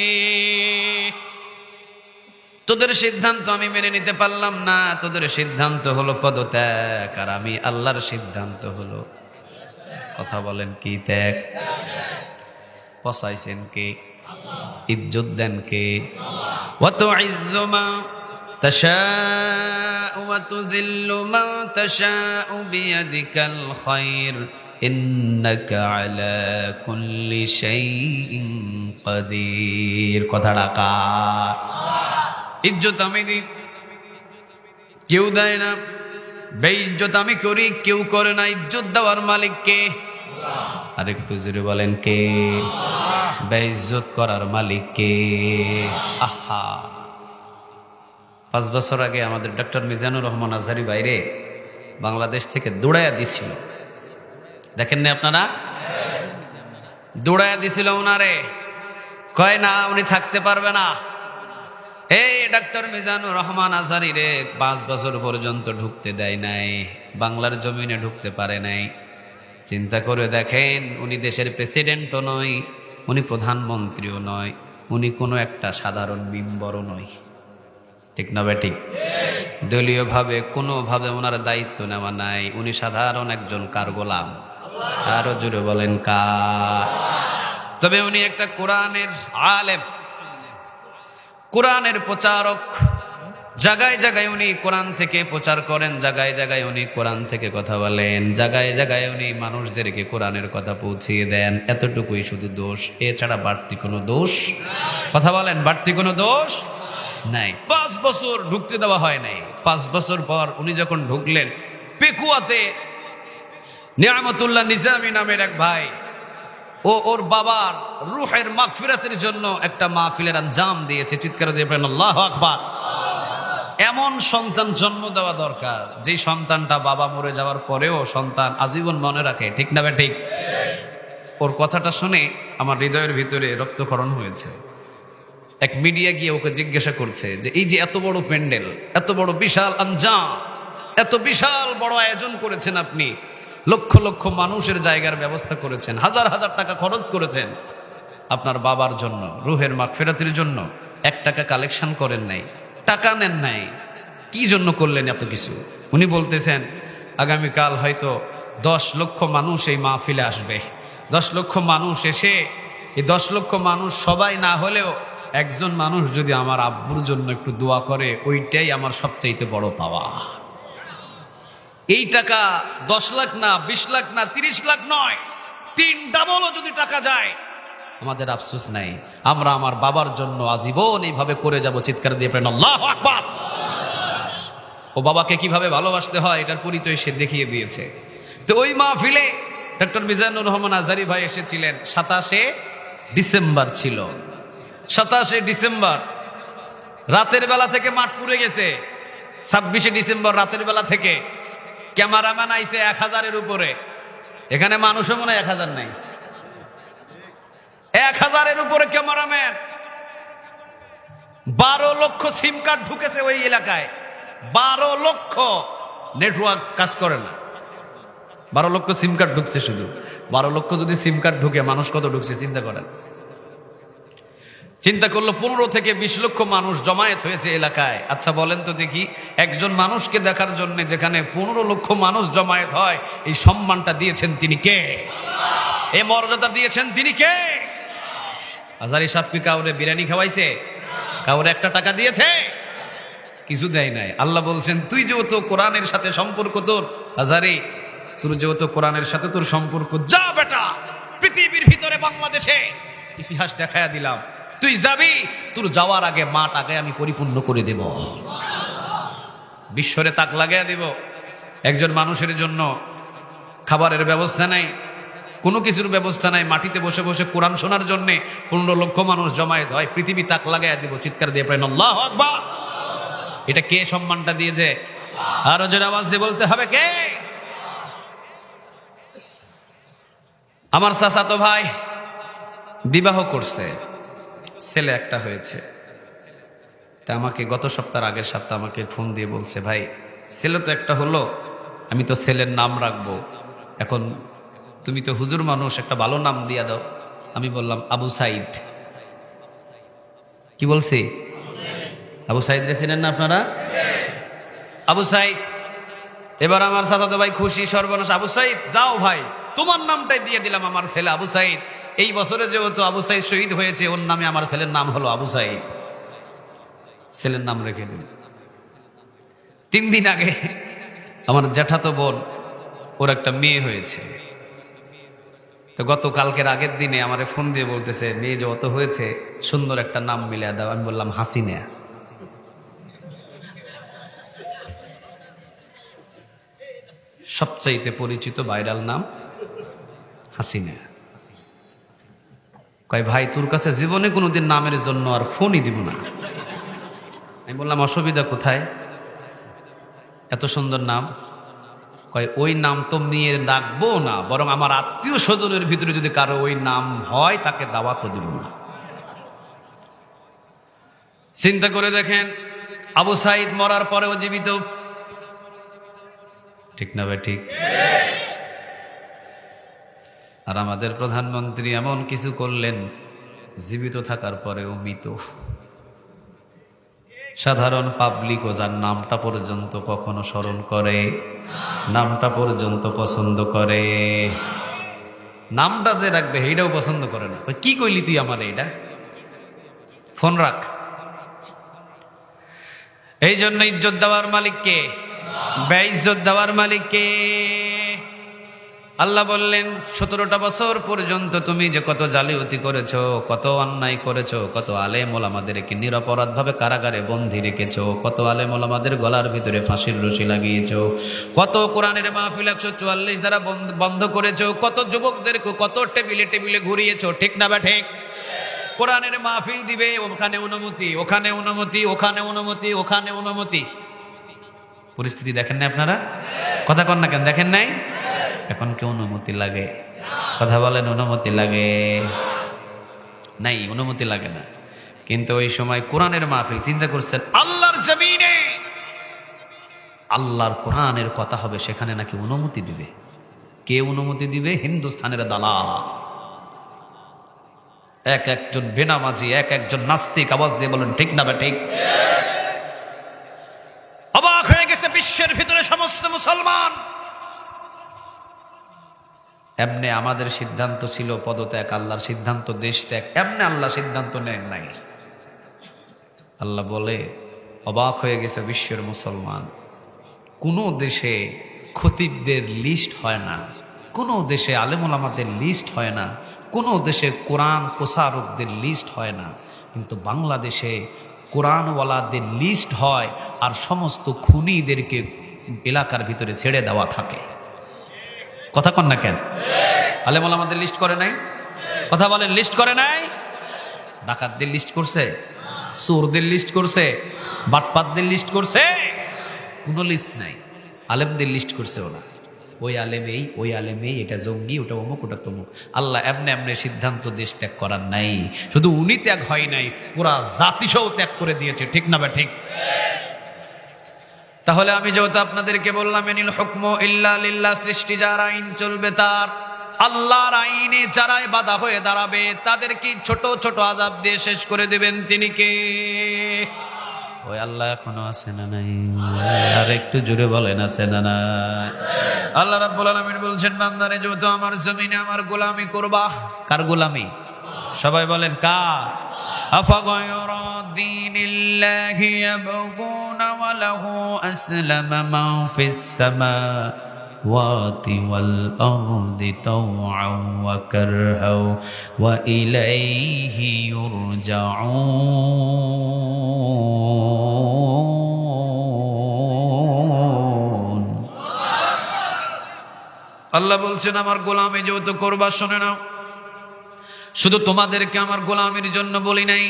তোদের সিদ্ধান্ত আমি মেনে নিতে পারলাম না, তোদের সিদ্ধান্ত হলো পদত্যাগ, আর আমি আল্লাহর সিদ্ধান্ত হলো, কথা বলেন, কি ত্যাগ? পসাইছেন কে? ইজ্জত দেন কে? ওয়া তুইজ্জু মা তাশাউ ওয়া তুযিল্লু মা তাশাউ বিয়াদিকাল খায়র ইন্নাকা আলা কুল্লি শাইইন কাদির। কথাটা কার? ইজ্জত আমি দিই, কেউ দেয় না। বেইজ্জত আমি করি, কেউ করে না। ইজ্জত দেওয়ার মালিক কে? আরেকটু জোরে বলেন, কে? বেইজ্জত করার মালিক কে? আহা, 5 বছর আগে আমাদের ডক্টর মিজানুর রহমান আজহারি বাইরে বাংলাদেশ থেকে দৌড়াইয়া দিছিল, দেখেন না আপনারা? দৌড়াইয়া দিছিল উনারে, কয় না উনি থাকতে পারবে না। এই ডক্টর মিজানুর রহমান আজহারি রে 5 বছর পর্যন্ত ঢুকতে দেয় নাই, বাংলার জমিনে ঢুকতে পারে নাই। চিন্তা করে দেখেন, উনি দেশের প্রেসিডেন্টও নয়, উনি প্রধানমন্ত্রীও নয়, উনি কোনো একটা সাধারণ মেম্বারও নয়। ঠিক না বেঠিক? দলীয়ভাবে কোনোভাবে ওনার দায়িত্ব নেওয়া নাই, উনি সাধারণ একজন কার গোলাম? আরো জোরে বলেন, কার? তবে উনি একটা কোরআনের আলেম, কোরআনের প্রচারক। জায়গায় জায়গায় উনি কোরআন থেকে প্রচার করেন, জায়গায় জায়গায় উনি কোরআন থেকে কথা বলেন, জায়গায় জায়গায় উনি মানুষদেরকে কোরআনের কথা পৌঁছিয়ে দেন। এতটুকুই শুধু দোষ, এছাড়া বাড়তি কোনো দোষ, কথা বলেন, বাড়তি কোনো দোষ নাই। 5 বছর ঢুকতে দেওয়া হয় নাই। 5 বছর পর উনি যখন ঢুকলেন, পেকুয়াতে নিয়ামতুল্লাহ নিজামী নামের এক ভাই, ওর বাবার রুহের মাগফিরাতের জন্য একটা মাহফিলের আঞ্জাম দিয়েছে। চিৎকার দিয়ে বলেন আল্লাহু আকবার। এমন সন্তান জন্ম দেওয়া দরকার, যেই সন্তানটা বাবা মরে যাওয়ার পরেও সন্তান আজীবন মনে রাখে। ঠিক না বে ঠিক? ওর কথাটা শুনে আমার হৃদয়ের ভিতরে রক্তক্ষরণ হয়েছে। এক মিডিয়া গিয়ে ওকে জিজ্ঞাসা করছে যে, এই যে এত বড় প্যান্ডেল, এত বড় বিশাল আঞ্জাম, এত বিশাল বড় আয়োজন করেছেন আপনি, লক্ষ লক্ষ মানুষের জায়গার ব্যবস্থা করেছেন, হাজার হাজার টাকা খরচ করেছেন আপনার বাবার জন্য, রুহের মাগফিরাতের জন্য, 1 টাকা কালেকশন করেন নাই, টাকা নেন নাই, কি জন্য করলেন এত কিছু? উনি বলতেছেন, আগামীকাল হয়তো 10 লক্ষ মানুষ এই মাহফিলে আসবে। 10 লক্ষ মানুষ এসে, এই 10 লক্ষ মানুষ সবাই না হলেও একজন মানুষ যদি আমার আব্বুর জন্য একটু দোয়া করে, ওইটাই আমার সবচাইতে বড় পাওয়া। এই টাকা 10 লাখ না, 20 লাখ না, 30 লাখ নয়, 3 ডাবলও যদি টাকা যায়, আমাদের আফসোস নাই। আমরা আমার বাবার জন্য আজীবন এইভাবে করে যাব। চিৎকার দিয়ে পড়েন আল্লাহু আকবার। ও বাবাকে কিভাবে ভালোবাসতে হয় এটার পরিচয় সে দেখিয়ে দিয়েছে। তো ওই মাহফিলে ডক্টর মিজানুর রহমান আজহারি ভাই এসেছিলেন 27 ডিসেম্বর ছিল, 27শে ডিসেম্বর রাতের বেলা থেকে মাঠ পুড়ে গেছে। 26শে ডিসেম্বর রাতের বেলা থেকে ক্যামেরাম্যান আইছে 1000-এর উপরে। এখানে মানুষও মনে হয় 1000 নাই, 1000-এর উপরে ক্যামেরাম্যান। 12 লক্ষ সিম কার্ড ঢুকেছে ওই এলাকায়, 12 লক্ষ। নেটওয়ার্ক কাজ করে না, 12 লক্ষ সিম কার্ড ঢুকছে। শুধু 12 লক্ষ যদি সিম কার্ড ঢুকে, মানুষ কত ঢুকছে চিন্তা করেন। চিন্তা করলো 15 থেকে 20 লক্ষ মানুষ জমায়েত হয়েছে এলাকায়। আচ্ছা বলেন তো দেখি, একজন মানুষকে দেখার জন্য যেখানে 15 লক্ষ মানুষ জমায়েত হয়, এই সম্মানটা দিয়েছেন তিনি কে? এই মর্যাদা দিয়েছেন তিনি কে? হাজারি সাহেব কি কাউরে বিরিয়ানি খাওয়াইছে? কাউরে একটা টাকা দিয়েছে? কিছু দেয় নাই। আল্লাহ বলছেন, তুই যেহেতু কোরআনের সাথে সম্পর্ক তোর, হাজারি তোর যেহেতু কোরআনের সাথে তোর সম্পর্ক, যা বেটা পৃথিবীর ভিতরে বাংলাদেশে ইতিহাস দেখায়া দিলাম, তুই যাবি, তোর যাওয়ার আগে মাঠ আগে আমি পরিপূর্ণ করে দেব, বিশ্বরে তাক লাগাইয়া দেব। একজন মানুষের জন্য খাবারের ব্যবস্থা নাই, কোনো কিছুর ব্যবস্থা নাই, মাটিতে বসে বসে কোরআন শোনার জন্য 15 লক্ষ মানুষ জমায়েত হয়, পৃথিবী তাক লাগাইয়া দিব। চিৎকার দিয়ে পড়েন আল্লাহু আকবার। এটা কে সম্মানটা দিয়েছে? আরো জোরে আওয়াজ দিয়ে বলতে হবে কে? আমার চাচাতো ভাই বিবাহ করছে, ছেলে একটা হয়েছে। তা আমাকে গত সপ্তাহের আগের সপ্তাহে আমাকে ফোন দিয়ে বলছে, ভাই ছেলে তো একটা হলো, আমি তো ছেলের নাম রাখবো, এখন তুমি তো হুজুর মানুষ, একটা ভালো নাম দিয়া দাও। আমি বললাম আবু সাইদ। কি বলছি? আবু সাইদ রে চিনেন না আপনারা? আবু সাইদ। এবার আমার চাচাতো ভাই খুশি সর্বনাশ, আবু সাইদ যাও ভাই, তোমার নামটাই দিয়ে দিলাম, আমার ছেলে আবু সাইদ। এই বছরে যেহেতু আবু সাইদ শহীদ হয়েছে, ওর নামে আমার ছেলের নাম হলো আবু সাইদ। ছেলের নাম রেখে দিন। 3 দিন আগে আমার জ্যাঠাতো বোন, ওর একটা মেয়ে হয়েছে। তো গতকালকের আগের দিনে আমারে ফোন দিয়ে বলতেছে, মেয়ে যত হয়েছে সুন্দর একটা নাম মিলিয়ে দাও। আমি বললাম হাসিনা। সবচাইতে পরিচিত ভাইরাল নাম হাসিনা। কয় ভাই তোর কাছে জীবনে কোনোদিন নামের জন্য আর ফোনই দিব না। আমি বললাম অসুবিধা কোথায়, এত সুন্দর নাম। কয় ওই নাম তো মেয়ের ডাকবো না, বরং আমার আত্মীয় স্বজনের ভিতরে যদি কারো ওই নাম হয় তাকে দাওয়াতও দিব না। চিন্তা করে দেখেন, আবু সাইদ মরার পরেও জীবিত, ঠিক না ভাই? ঠিক। আর আমাদের প্রধানমন্ত্রী এমন কিছু করলেন, জীবিত থাকার পরেও মৃত। সাধারণ পাবলিকও যার নামটা পর্যন্ত কখনো স্মরণ করে, নামটা পর্যন্ত পছন্দ করে, নামটা যে রাখবে এইটাও পছন্দ করে না। কি কইলি তুই আমার, এইটা ফোন রাখ। এই জন্য ইজ্জত দেওয়ার মালিককে, বেইজ্জত দেওয়ার মালিককে। আল্লাহ বললেন 17টা বছর পর্যন্ত তুমি যে কত জালিয়াতি করেছো, কত অন্যায় করেছো, কত আলেম ওলামাদেরকে নিরপরাধ ভাবে কারাগারে বন্দী রেখেছো, কত আলেম ওলামাদের গলার ভিতরে ফাঁসির রশি লাগিয়েছো, কত কোরআনের মাহফিল 144 দ্বারা বন্ধ করেছো, কত যুবকদেরকে কত টেবিলে টেবিলে ঘুরিয়েছো, ঠিক না ঠিক? কোরআনের মাহফিল দিবে, ওখানে অনুমতি, ওখানে অনুমতি, ওখানে অনুমতি, ওখানে অনুমতি। পরিস্থিতি দেখেন না আপনারা? কথা কন না কেন? দেখেন নাই? এখন কি অনুমতি লাগে? কথা বলেন, অনুমতি লাগে? নাই, অনুমতি লাগে না। কিন্তু ওই সময় কোরআনের মাহফিল, চিন্তা করছেন আল্লাহর জমিনে আল্লাহর কোরআনের কথা হবে, সেখানে নাকি অনুমতি দিবে। কে অনুমতি দিবে? হিন্দুস্তানের দালাল, এক একজন বেনামাজি, এক একজন নাস্তিক। আওয়াজ দিয়ে বলেন ঠিক না বা ঠিক? অবাক হয়ে গেছে বিশ্বের ভিতরে সমস্ত মুসলমান। এমনি আমাদের সিদ্ধান্ত ছিল পদত্যাগ, আল্লাহর সিদ্ধান্ত দেশ ত্যাগ। এমনি আল্লাহ সিদ্ধান্ত নেন নাই। আল্লাহ বলে অবাক হয়ে গেছে বিশ্বের মুসলমান। কোনো দেশে খতিবদের লিস্ট হয় না, কোনো দেশে আলেম ওলামাদের লিস্ট হয় না, কোনো দেশে কোরআন প্রচারকদের লিস্ট হয় না, কিন্তু বাংলাদেশে কোরআনওয়ালাদের লিস্ট হয়, আর সমস্ত খুনিদেরকে এলাকার ভিতরে ছেড়ে দেওয়া থাকে। কথা কন না কেন? আলেম ওলামাদের লিস্ট করে নাই? কথা বলেন, লিস্ট করে নাই? ডাকাতদের লিস্ট করছে, চোরদের লিস্ট করছে, বাটপাতদের লিস্ট করছে? কোনো লিস্ট নাই। আলেমদের লিস্ট করছে ওরা, ওই আলেম এই, ওই আলেম এই, এটা জঙ্গি, ওটা অমুক, ওটা তমুক। আল্লাহ এমনি এমনি সিদ্ধান্ত দেশ ত্যাগ করার নাই। শুধু উনি ত্যাগ হয় নাই, পুরা জাতিসহ ত্যাগ করে দিয়েছে। ঠিক না বা ঠিক? তাহলে আমি যেহেতু আপনাদেরকে বললাম, এনিল হুকমু ইল্লা লিল্লাহ, সৃষ্টি যার, আইন চলবে তার। আল্লাহর আইনে যারাই বাধা হয়ে দাঁড়াবে তাদেরকে ছোট ছোট আযাব দিয়ে শেষ করে দেবেন তিনি কে? ওই আল্লাহ এখনো আছে না নাই? আর একটু জোরে বলেন, আছে না নাই? আল্লাহ রাব্বুল আলামিন বলছেন, বান্দারে যেহেতু আমার জমিনে আমার গোলামি করবা। কার গোলামি? সবাই বলেন কার? আফাগায়রা দীনিল্লাহি ইয়াবগুনা ওয়া লাহু আসলামা মান ফিস সামাওয়াতি ওয়াল আরদি তাওআন ওয়া কারহা ওয়া ইলাইহি ইউরজাউন। আল্লাহ বলছেন, আমার গোলামি যেহেতু করবা, শুনে নাও, শুধু তোমাদেরকে আমার গোলামির জন্য বলি নাই,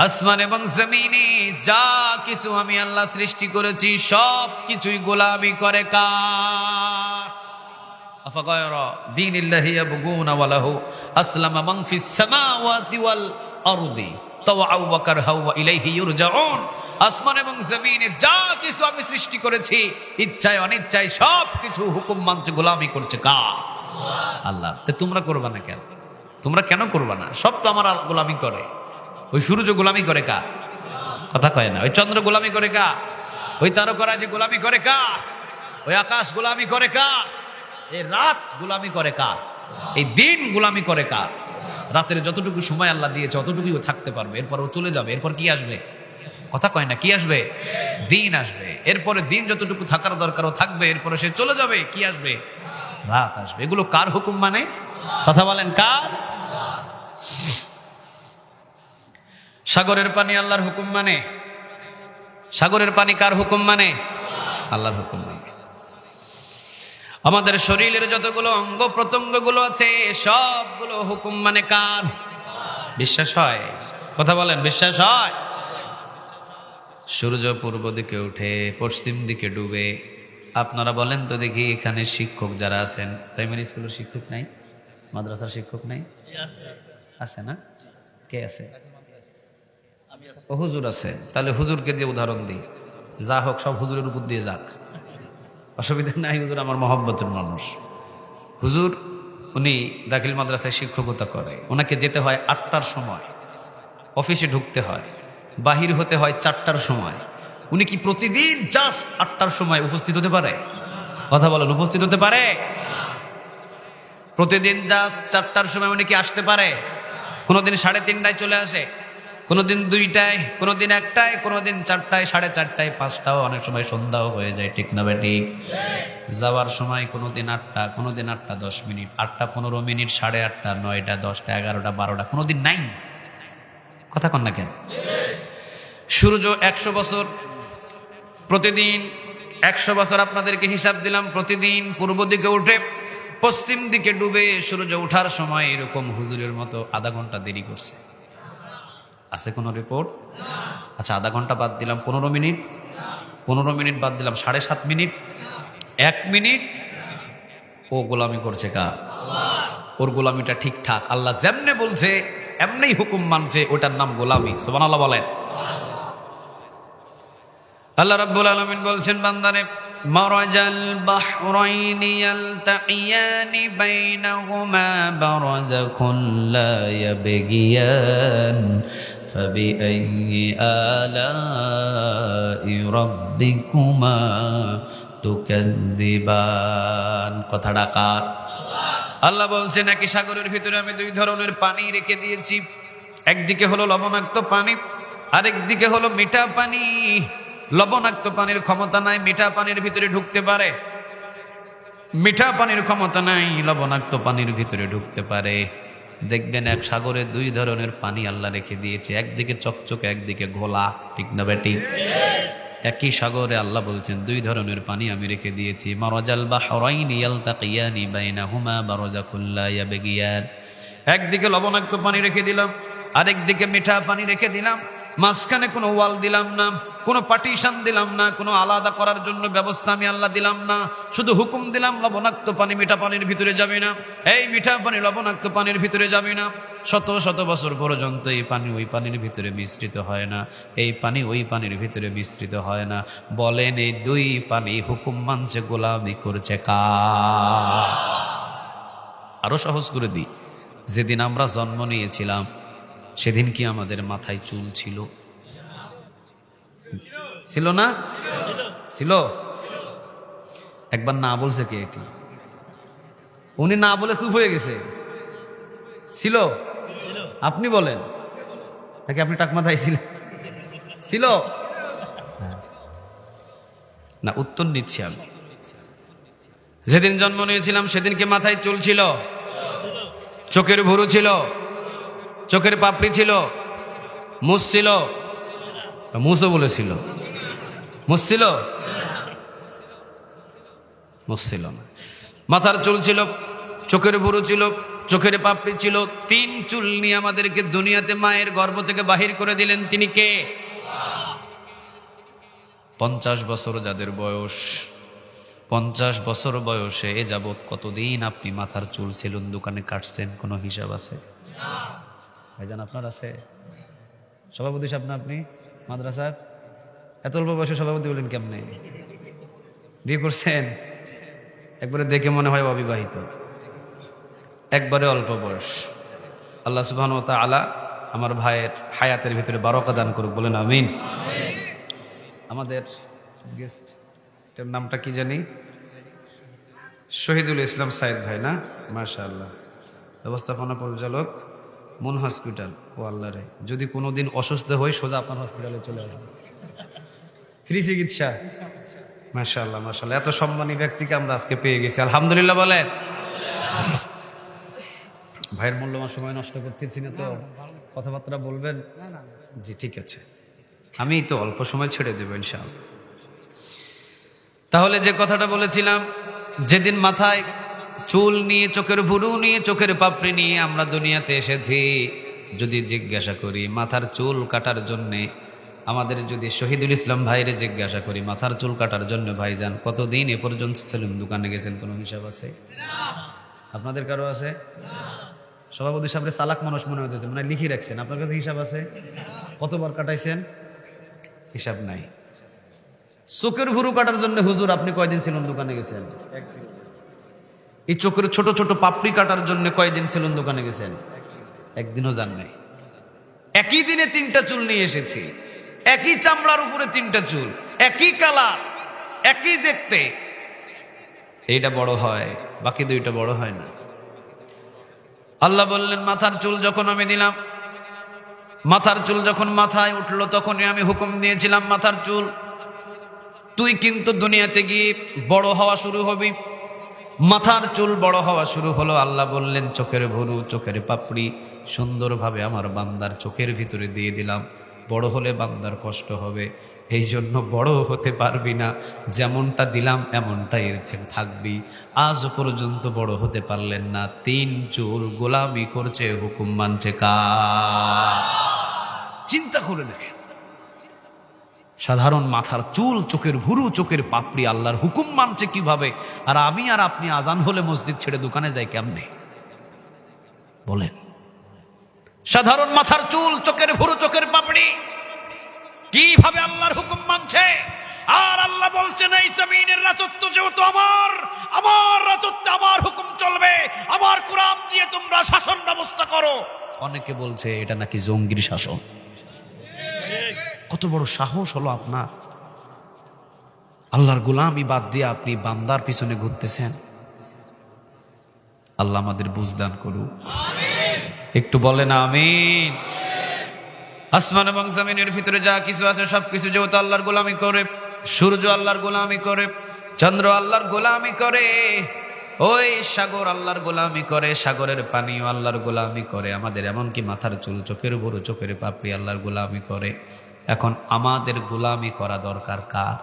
আসমান এবং জমিনে যা কিছু আমি আল্লাহ সৃষ্টি করেছি সব কিছুই গোলামি করে কার? আফাগায়রা দীনিল্লাহি ইয়াবগুনা ওয়া লাহু আসলামা মান ফিস সামাওয়াতি ওয়াল আরদি তাওআন ওয়া কারহা ওয়া ইলাইহি ইউরজাউন। আসমান এবং জমিনে যা কিছু আমি সৃষ্টি করেছি, ইচ্ছায় অনিচ্ছায় সব কিছু হুকুম মানছে, গোলামি করছে কার? আল্লাহ। তোমরা করবা না কেন? তোমরা কেন করবা না? সব তো আমার গোলামি করে। ওই সূর্য গোলামি করে কার? কথা কয় না। ওই চন্দ্র গোলামি করে কার? ওই তারকারাজ গোলামি করে কার? ওই আকাশ গোলামি করে কার? এই রাত গোলামি করে কার? এই দিন গোলামি করে কার? রাতের যতটুকু সময় আল্লাহ দিয়েছে অতটুকুই ও থাকতে পারবে, এরপর ও চলে যাবে। এরপর কি আসবে? কথা কয় না। কি আসবে? দিন আসবে। এরপরে দিন যতটুকু থাকার দরকার ও থাকবে, এরপরে সে চলে যাবে। কি আসবে? রাত আসবে। এগুলো কার হুকুম মানে? কথা বলেন কার? সাগরের পানি আল্লাহর হুকুম মানে? সাগরের পানি কার হুকুম মানে? আল্লাহর হুকুম মানে। আমাদের শরীরের যতগুলো অঙ্গ প্রত্যঙ্গ গুলো আছে সবগুলো হুকুম মানে কার? বিশ্বাস হয়? কথা বলেন, বিশ্বাস হয়? সূর্য পূর্ব দিকে উঠে পশ্চিম দিকে ডুবে। আপনারা বলেন তো দেখি, এখানে শিক্ষক যারা আছেন, প্রাইমারি স্কুলের শিক্ষক নাই? মাদ্রাসার শিক্ষক নাই? আছে না? কে আছে? ও হুজুর আছে। তাহলে হুজুরকে দিয়ে উদাহরণ দিই, যা হোক সব হুজুরের উপর দিয়ে যাক, অসুবিধা নাই। হুজুর আমার মহব্বতের মানুষ। হুজুর উনি দাখিল মাদ্রাসায় শিক্ষকতা করে। ওনাকে যেতে হয় ৮টার সময়, অফিসে ঢুকতে হয়, বাহির হতে হয় ৪টার সময়। উনি কি প্রতিদিন জাস্ট ৮টার সময় উপস্থিত হতে পারে? কথা বলেন, উপস্থিত হতে পারে? প্রতিদিন জাস্ট ৪টার সময় উনি কি আসতে পারে? কোনোদিন ৩:৩০টায় চলে আসে, কোনোদিন ২টায়, কোনোদিন ১টায়, কোনোদিন ৪টায়, ৪:৩০, ৫টাও, অনেক সময় সন্ধ্যাও হয়ে যায়। ঠিক না বেঠিক? যাওয়ার সময় কোনোদিন ৮টা, কোনোদিন ৮টা ১০ মিনিট, ৮টা ১৫ মিনিট, ৮:৩০, ৯টা, 10টা, 11টা, 12টা, কোনোদিন নাই। কথা কন না কেন? সূর্য ১০০ বছর, প্রতিদিন ১০০ বছর আপনাদেরকে হিসাব দিলাম, প্রতিদিন পূর্ব দিকে উঠে পশ্চিম দিকে ডুবে। সূর্য ওঠার সময় এরকম হুজুরের মতো আধা ঘন্টা দেরি করছে। আছে কোনো রিপোর্ট? আচ্ছা, আধা ঘন্টা বাদ দিলাম ১৫ মিনিট, ১৫ মিনিট বাদ দিলাম ৭.৫ মিনিট, ১ মিনিট ও গোলামি করছে কার? ওর গোলামিটা ঠিকঠাক, আল্লাহ যেমনে বলছে এমনি হুকুম মানছে, ওটার নাম গোলামি। সুবহানাল্লাহ বলেন। আল্লাহ রাব্বুল আলামিন বলছেন, বান্দারে মারাজাল বাহরাইনি ইয়ালতাকিয়ানি বাইনাহুমা বারাযাকুন লা ইয়াবগিয়ান ফাবিআইয়ি আলাই রাব্বিকুমা তুকাযযিবান। কথাটা কার? আল্লাহ বলছেন, একই সাগরের ভিতরে আমি দুই ধরনের পানি রেখে দিয়েছি। একদিকে হলো লবণাক্ত পানি, আরেকদিকে হলো মিঠা পানি। লবণাক্ত পানির ক্ষমতা নাই মিঠা পানির ভিতরে ঢুকতে পারে, মিঠা পানির ক্ষমতা নাই লবণাক্ত পানির ভিতরে ঢুকতে পারে। দেখবেন এক সাগরে দুই ধরনের পানি আল্লাহ রেখে দিয়েছে, একদিকে চকচকে, একদিকে ঘোলা। ঠিক না বেটি? একই সাগরে আল্লাহ বলছেন দুই ধরনের পানি আমি রেখে দিয়েছি। মারাজাল বাহরাইনি ইয়ালতাকিয়ানি বাইনাহুমা বারাযাকুন লা ইয়াবগিয়ান। একদিকে লবণাক্ত পানি রেখে দিলাম, আরেকদিকে মিঠা পানি রেখে দিলাম, মাঝখানে কোনো ওয়াল দিলাম না, কোনো পার্টিশন দিলাম না, কোনো আলাদা করার জন্য ব্যবস্থা আমি আল্লাহ দিলাম না। শুধু হুকুম দিলাম, লবণাক্ত পানি মিঠা পানির ভিতরে যাবে না, এই মিঠা পানি লবণাক্ত পানির ভিতরে যাবে না। শত শত বছর পর্যন্ত এই পানি ওই পানির ভিতরে মিশ্রিত হয় না, এই পানি ওই পানির ভিতরে মিশ্রিত হয় না। বলেন এই দুই পানি হুকুম মানছে, গোলামি করছে কার? আরো সহজ করে দিই, যেদিন আমরা জন্ম নিয়েছিলাম সেদিন কি আমাদের মাথায় চুল ছিল? ছিল না? ছিল? একবার না বলছে কে? এটি উনি না বলে চুপ হয়ে গেছে। ছিল? আপনি বলেন নাকি আপনি টাক মাথায় ছিলেন? ছিল না? উত্তর নিচ্ছি আমি। যেদিন জন্ম নিয়েছিলাম সেদিনকে মাথায় চুল ছিল? চোখের ভুরু ছিল? চোখের পাপড়ি ছিল? মুছ ছিল? মুছও বলেছিল, মুছ ছিল? মুছ ছিল না। মাথার চুল ছিল, চোখের ভুরু ছিল, চোখের পাপড়ি ছিল। তিন চুল নিয়ে আমাদেরকে দুনিয়াতে মায়ের গর্ভ থেকে বাহির করে দিলেন। তিনি কে? 50 বছর যাদের বয়স, 50 বছর বয়সে এ যাবৎ কতদিন আপনি মাথার চুল সেলুন দোকানে কাটছেন? কোনো হিসাব আছে? ভাইজান আপনার আছে? সভাপতি সাহেব না আপনি মাদ্রাসার? এত অল্প বয়সে সভাপতি বলেন কেমনে? বিয়ে করছেন? একবারে দেখে মনে হয় অবিবাহিত, একবারে অল্প বয়স। আল্লাহ সুবহানাহু ওয়া তাআলা আমার ভাইয়ের হায়াতের ভিতরে বারাকা দান করুক, বলেন আমিন। আমাদের গেস্ট নামটা কি জানি? শহীদুল ইসলাম সাইদ ভাই না? মাশাআল্লাহ। ব্যবস্থাপনা পরিচালক, মুন হসপিটাল। ও আল্লাহ রে, যদি কোনোদিন অসুস্থ হই সোজা আপনার হসপিটালে চলে আসবো, ফ্রি চিকিৎসা। মাশাআল্লাহ মাশাআল্লাহ, এত সম্মানী ব্যক্তিকে আমরা আজকে পেয়ে গেছি, আলহামদুলিল্লাহ বলেন। ভাইয়ের মূল্যবান সময় নষ্ট করতেছি না তো? কথাবার্তা বলবেন? জি ঠিক আছে, আমি তো অল্প সময় ছেড়ে দেবো ইনশাআল্লাহ। তাহলে যে কথাটা বলেছিলাম, যেদিন মাথায় চুল নিয়ে, চোখের ভুরু নিয়ে, চোখের পাপড়ি নিয়ে আমরা দুনিয়াতে এসেছি, যদি জিজ্ঞাসা করি মাথার চুল কাটার জন্যে, আমাদের যদি শহীদুল ইসলাম ভাইরে জিজ্ঞাসা করি মাথার চুল কাটার জন্য, ভাইজান কতদিন এ পর্যন্ত সেলুন দোকানে গেছেন? কোনো হিসাব আছে? আপনাদের কারো আছে? সভাপতি সাহেব চালাক মানুষ মনে হচ্ছে, মানে লিখে রাখছেন। আপনার কাছে হিসাব আছে? কতবার কাটাইছেন? হিসাব নাই। চোখের ভুরু কাটার জন্য হুজুর আপনি কয়দিন সেলুন দোকানে গেছেন? এই চোখের ছোট ছোট পাপড়ি কাটার জন্য কয়দিন সেলুন দোকানে গেছেন? একদিনও যান নাই। একই দিনে 3টা চুল নিয়ে এসেছি, একই চামড়ার উপরে 3টা চুল, একই কালার, একই দেখতে। এইটা বড় হয়, বাকি 2টা বড় হয় না। আল্লাহ বললেন মাথার চুল যখন আমি দিলাম, মাথার চুল যখন মাথায় উঠলো, তখনই আমি হুকুম দিয়েছিলাম মাথার চুল তুই কিন্তু দুনিয়াতে গিয়ে বড় হওয়া শুরু হবি। মাথার চুল বড় হওয়া শুরু হলো। আল্লাহ বললেন চোখের ভুরু, চোখের পাপড়ি সুন্দরভাবে আমার বান্দার চোখের ভিতরে দিয়ে দিলাম। বড় হলে বান্দার কষ্ট হবে, এই জন্য বড় হতে পারবি না, যেমনটা দিলাম এমনটাই থাকবি। আজ পর্যন্ত বড় হতে পারলেন না। 3 চুল গোলামি করছে, হুকুম মানছে কার? চিন্তা করে দেখেন, সাধারণ মাথার চুল, চোখের ভুরু, চোখের পাপড়ি আল্লাহর হুকুম মানছে কিভাবে? আর আমি আর আপনি আজান হলে মসজিদ ছেড়ে দোকানে যাই কেমনে? বলেন। সাধারণ মাথার চুল, চোখের ভুরু, চোখের পাপড়ি কিভাবে আল্লাহর হুকুম মানছে? আর আল্লাহ বলছেন এই জমিনের রাজত্ব যেহেতু আমার, আমার রাজত্বে আমার হুকুম চলবে, আমার কোরআন দিয়ে তোমরা শাসন ব্যবস্থা করো। অনেকে বলছে এটা নাকি জঙ্গির শাসন। কত বড় সাহস হলো আপনার! আল্লাহর গোলামি বাদ দিয়ে আপনি বান্দার পিছনে ঘুরতেছেন। আল্লাহ আমাদের বুঝদান করুক, একটু বলেন আমিন। আসমান এবং জমিনের ভিতরে যা কিছু আছে সবকিছু যেহেতু আল্লাহর গোলামি করে, সূর্য আল্লাহর গোলামি করে, চন্দ্র আল্লাহর গোলামি করে, ওই সাগর আল্লাহর গোলামি করে, সাগরের পানিও আল্লাহর গোলামি করে, আমাদের এমনকি মাথার চুল, চোখের ভুরু, চোখের পাপড়ি আল্লাহর গোলামি করে। এখন আমাদের গোলামি করা দরকার কার?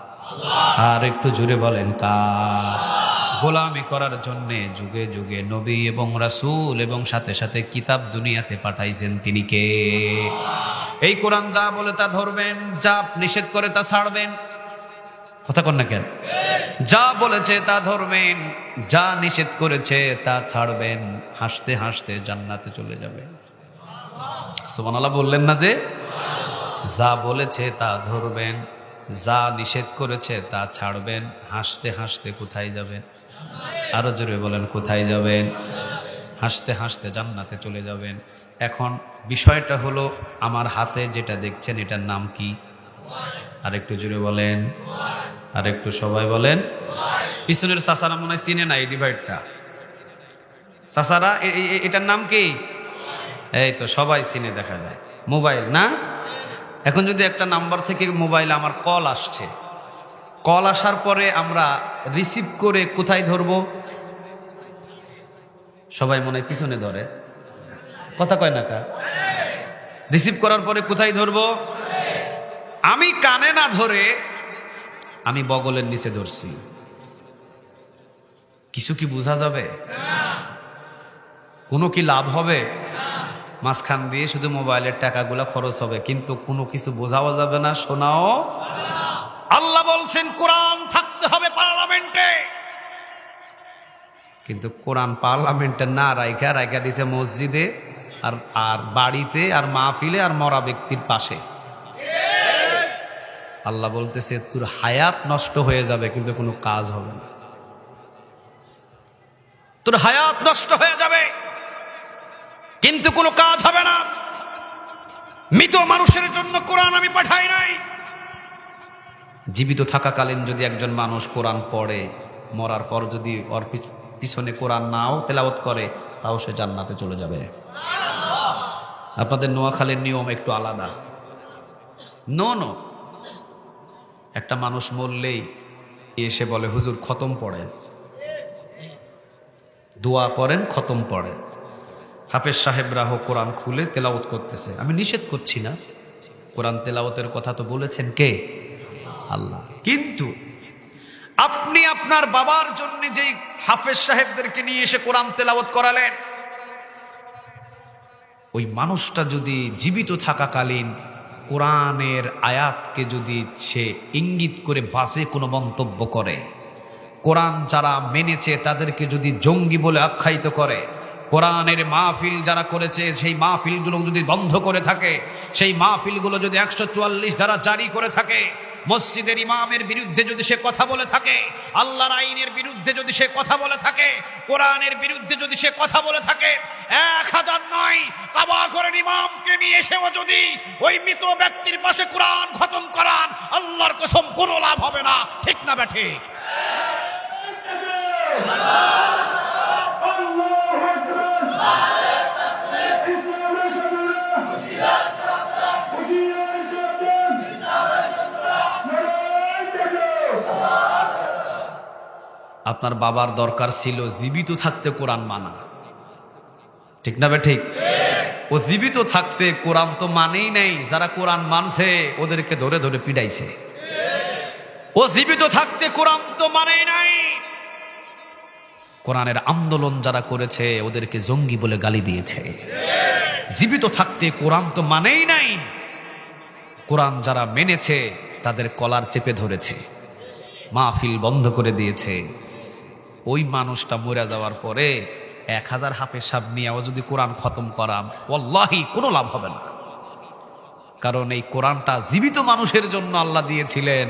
আর একটু জুড়ে বলেন কার? গোলামি করার জন্যে যুগে যুগে নবী এবং রাসূল এবং সাথে সাথে কিতাব দুনিয়াতে পাঠাইছেন তিনি কে? এই কোরআন যা বলে তা ধরবেন, যা নিষেধ করে তা ছাড়বেন। কথা কন না কেন? যা বলেছে তা ধরবেন, যা নিষেধ করেছে তা ছাড়বেন, হাসতে হাসতে জান্নাতে চলে যাবেন। সুবহানাল্লাহ বললেন না যে? যা বলেছে তা ধরবেন, যা নিষেধ করেছে তা ছাড়বেন, হাসতে হাসতে কোথায় যাবেন? আরো জোরে বলেন, কোথায় যাবেন? হাসতে হাসতে জান্নাতে চলে যাবেন। এখন বিষয়টা হলো, আমার হাতে যেটা দেখছেন এটার নাম কি? আরেকটু জোরে বলেন, আরেকটু সবাই বলেন। পিছনের চাচারা মনে হয় চিনে না এই ডিভাইডটা। চাচারা এটার নাম কি? এই তো সবাই চিনে, দেখা যায় মোবাইল না? এখন যদি একটা নাম্বার থেকে মোবাইলে আমার কল আসছে, কল আসার পরে আমরা রিসিভ করে কোথায় ধরবো? সবাই মনে হয় পিছনে ধরে, কথা কয় না কা? রিসিভ করার পরে কোথায় ধরবো? আমি কানে না ধরে আমি বগলের নিচে ধরছি। কিছু কি বোঝা যাবে? কোনো কি লাভ হবে? মাঝখান দিয়ে শুধু মোবাইলের টাকাগুলা খরচ হবে, কিন্তু কোনো কিছু বোঝাও যাবে না, শোনাও। আল্লাহ বলছেন কোরআন থাকতে হবে পার্লামেন্টে, কিন্তু কোরআন পার্লামেন্টে না রাইখা রাইখা দিছে মসজিদে আর আর বাড়িতে আর মাহফিলে আর মরা ব্যক্তির পাশে। আল্লাহ বলতেছে তোর হায়াত নষ্ট হয়ে যাবে কিন্তু কোনো কাজ হবে না। তোর হায়াত নষ্ট হয়ে যাবে কিন্তু কোনো কাজ হবে না। মৃত মানুষের জন্য কোরআন আমি পাঠাই নাই। জীবিত থাকাকালীন যদি একজন মানুষ কোরআন পড়ে, মরার পর যদি ওর পিছনে কোরআন নাও তেলাওয়াত করে, তাও সে জান্নাতে চলে যাবে। আপনাদের নোয়াখালীর নিয়ম একটু আলাদা। নো, একটা মানুষ মরলেই এসে বলে হুজুর খতম পড়েন, দোয়া করেন, খতম পড়েন। হাফেজ সাহেবরা কোরআন খুলে তেলাওয়াত করতেছে, আমি নিষেধ করছি না, কোরআন তেলাওয়াতের কথা তো বলেছেন কে? আল্লাহ। কিন্তু আপনি আপনার বাবার জন্য যেই হাফেজ সাহেবদেরকে নিয়ে এসে কোরআন তেলাওয়াত করালেন, ওই মানুষটা যদি জীবিত থাকাকালীন কোরআনের আয়াতকে যদি সে ইঙ্গিত করে বাজে কোনো মন্তব্য করে, কোরআন যারা মেনেছে তাদেরকে যদি জঙ্গি বলে আখ্যায়িত করে, কোরআনের মাহফিল যারা করেছে সেই মাহফিলগুলো যদি বন্ধ করে থাকে, সেই মাহফিলগুলো যদি 144 ধারা জারি করে থাকে, মসজিদের ইমামের বিরুদ্ধে যদি সে কথা বলে থাকে, আল্লাহর আইনের বিরুদ্ধে যদি সে কথা বলে থাকে, কোরআনের বিরুদ্ধে যদি সে কথা বলে থাকে, 1000 নয় কাবা করেন ইমামকে নিয়ে এসেও যদি ওই মৃত ব্যক্তির পাশে কোরআন খতম করান, আল্লাহর কসম কোনো লাভ হবে না। ঠিক না বেঠে? আপনার বাবার দরকার ছিল জীবিত থাকতে কোরআন মানা, ঠিক না ঠিক? ও জীবিত থাকতে কোরআন তো মানেই নাই, যারা কোরআন মানছে ওদেরকে ধরে ধরে পিটাইছে। ও জীবিত থাকতে কোরআন তো মানেই নাই, কোরআনের আন্দোলন যারা করেছে ওদেরকে জঙ্গি বলে গালি দিয়েছে। জীবিত থাকতে কোরআন তো মানেই নাই, কোরআন যারা মেনেছে তাদের কলার চেপে ধরেছে, মাহফিল বন্ধ করে দিয়েছে। ওই মানুষটা মরে যাওয়ার পরে 1000 হাফেজ সাহেব নিয়েও যদি কোরআন খতম করান, ওয়াল্লাহি কোনো লাভ হবে না। কারণ এই কোরআনটা জীবিত মানুষের জন্য আল্লাহ দিয়েছিলেন,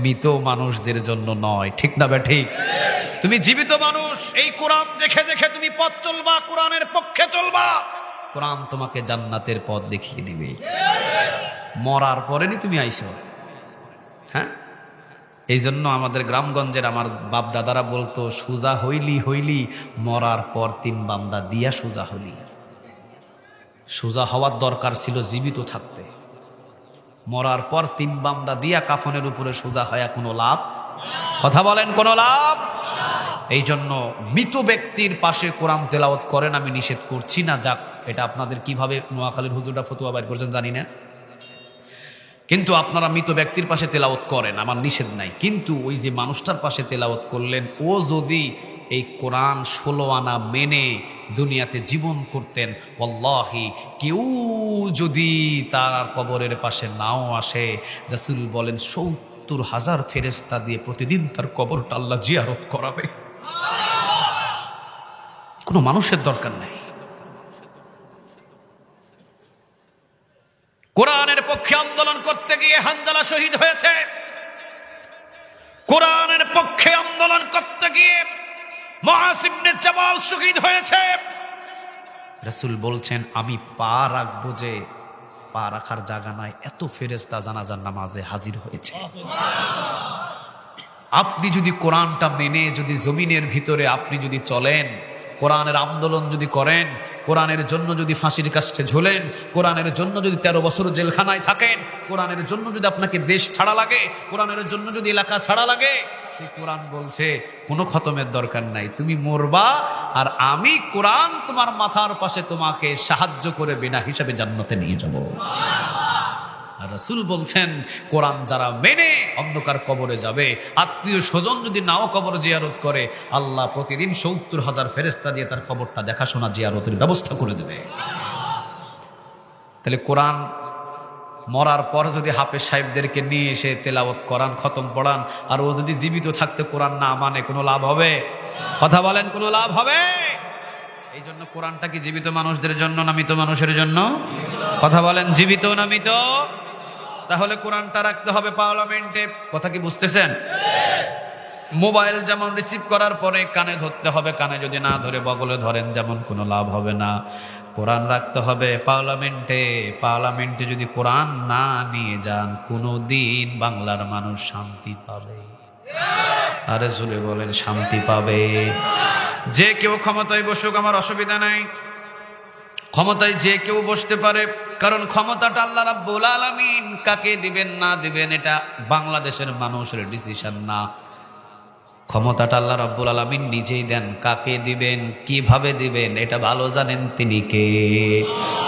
মৃত মানুষদের জন্য নয়। ঠিক না বে ঠিক? তুমি জীবিত মানুষ, এই কোরআন দেখে দেখে তুমি পথ চলবা, কোরআনের পক্ষে চলবা, কোরআন তোমাকে জান্নাতের পথ দেখিয়ে দিবে। মরার পরে নি তুমি আইছো। হ্যাঁ, এই জন্য আমাদের গ্রামগঞ্জের আমার বাপ দাদারা বলতো, সুজা হইলি হইলি, মরার পর 3 বান্দা দিয়া সুজা হলি। সুজা হওয়ার দরকার ছিল জীবিত থাকতে, মরার পর 3 বান্দা দিয়া কাফনের উপরে সুজা হয়া কোনো লাভ? কথা বলেন, কোনো লাভ? এই জন্য মৃত ব্যক্তির পাশে কোরআন তেলাওয়াত করেন, আমি নিষেধ করছি না। যাক, এটা আপনাদের কিভাবে নোয়াখালীর হুজুরটা ফতোয়া বাইর করছেন জানি না। কিন্তু আপনারা মৃত ব্যক্তির পাশে তেলাওয়াত করেন, আমার নিষেধ নাই, কিন্তু ওই যে মানুষটার পাশে তেলাওয়াত করলেন, ও যদি এই কোরআন 16 আনা মেনে দুনিয়াতে জীবন করতেন, ওয়াল্লাহি কেউ যদি তার কবরের পাশে নাও আসে, রাসূল বলেন 70,000 ফেরেশতা দিয়ে প্রতিদিন তার কবরটা আল্লাহ জিয়ারত করাবে। কোনো মানুষের দরকার নাই। কোরআনের পক্ষে আন্দোলন করতে গিয়ে হানজালা শহীদ হয়েছে, কোরআনের পক্ষে আন্দোলন করতে গিয়ে মুআজ ইবনে জাবাল শহীদ হয়েছে। রাসূল বলছেন আমি পা রাখবো যে পা রাখার জায়গা নাই, এত ফেরেশতা জানাজার নামাজে হাজির হয়েছে। আপনি যদি কোরআনটা মেনে যদি জমিনের ভিতরে আপনি যদি চলেন, কোরআনের আন্দোলন যদি করেন, কোরআনের জন্য যদি ফাঁসির কাস্টে ঝোলেন, কোরআনের জন্য যদি 13 বছর জেলখানায় থাকেন, কোরআনের জন্য যদি আপনাকে দেশ ছাড়া লাগে, কোরআনের জন্য যদি এলাকা ছাড়া লাগে, এই কোরআন বলছে কোনো খতমের দরকার নাই, তুমি মরবা আর আমি কোরআন তোমার মাথার পাশে তোমাকে সাহায্য করে বিনা হিসাবে জান্নাতে নিয়ে যাব। আর রাসূল বলছেন কোরআন যারা মেনে অন্ধকার কবরে যাবে, আত্মীয় স্বজন যদি নাও কবর জিয়ারত করে, আল্লাহ প্রতিদিন 70,000 ফেরেশতা দিয়ে তার কবরটা দেখাশোনা জিয়ারতের ব্যবস্থা করে দেবে। তাহলে কোরআন মরার পর যদি হাফেজ সাহেবদেরকে নিয়ে এসে তেলাওয়াত কোরআন খতম পড়ান, আর ও যদি জীবিত থাকতে কোরআন না মানে, কোনো লাভ হবে? কথা বলেন, কোনো লাভ হবে? এই জন্য কোরআনটা কি জীবিত মানুষদের জন্য না মৃত মানুষের জন্য? কথা বলেন, জীবিত না মৃত? তাহলে কোরআনটা রাখতে হবে পার্লামেন্টে। কথা কি বুঝতেছেন? মোবাইল যেমন রিসিভ করার পরে কানে ধরতে হবে, কানে যদি না ধরে বগলে ধরেন যেমন কোনো লাভ হবে না। কোরআন রাখতে হবে পার্লামেন্টে। পার্লামেন্টে যদি কোরআন না নিয়ে যান, কোনো দিন বাংলার মানুষ শান্তি পাবে? আরে জোরে বলেন, শান্তি পাবে? যে কেউ ক্ষমতায় বসুক, আমার অসুবিধা নাই, ক্ষমতায় যে কেউ বসতে পারে, কারণ ক্ষমতাটা আল্লাহ রাব্বুল আলামিন কাকে দিবেন না দিবেন এটা বাংলাদেশের মানুষের ডিসিশন না। ক্ষমতাটা আল্লাহ রাব্বুল আলামিন নিজেই দেন, কাকে দিবেন কিভাবে দিবেন এটা ভালো জানেন তিনি কে।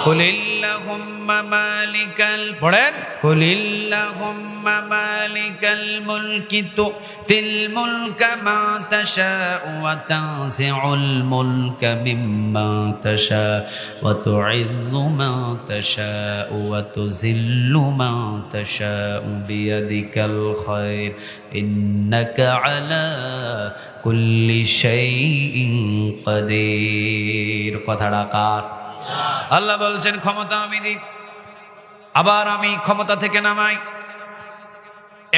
কুলিল্লাহুম্মা মালিকাল, পড়েন, কুলিল্লাহুম্মা মালিকাল মুলকি তুতিল মুলকা মা তাশাউ ওয়া তানজিউল মুলকা মিম্মা তাশাউ ওয়া তুইজ্জু মা তাশাউ ওয়া তুযিল্লু মা তাশাউ বিয়াদিকাল খায়র ইন্নাকা আলা কুল্লি শাইইন কাদির। কথাটা কার? আল্লাহ বলছেন ক্ষমতা আমি দিই, আবার আমি ক্ষমতা থেকে নামাই।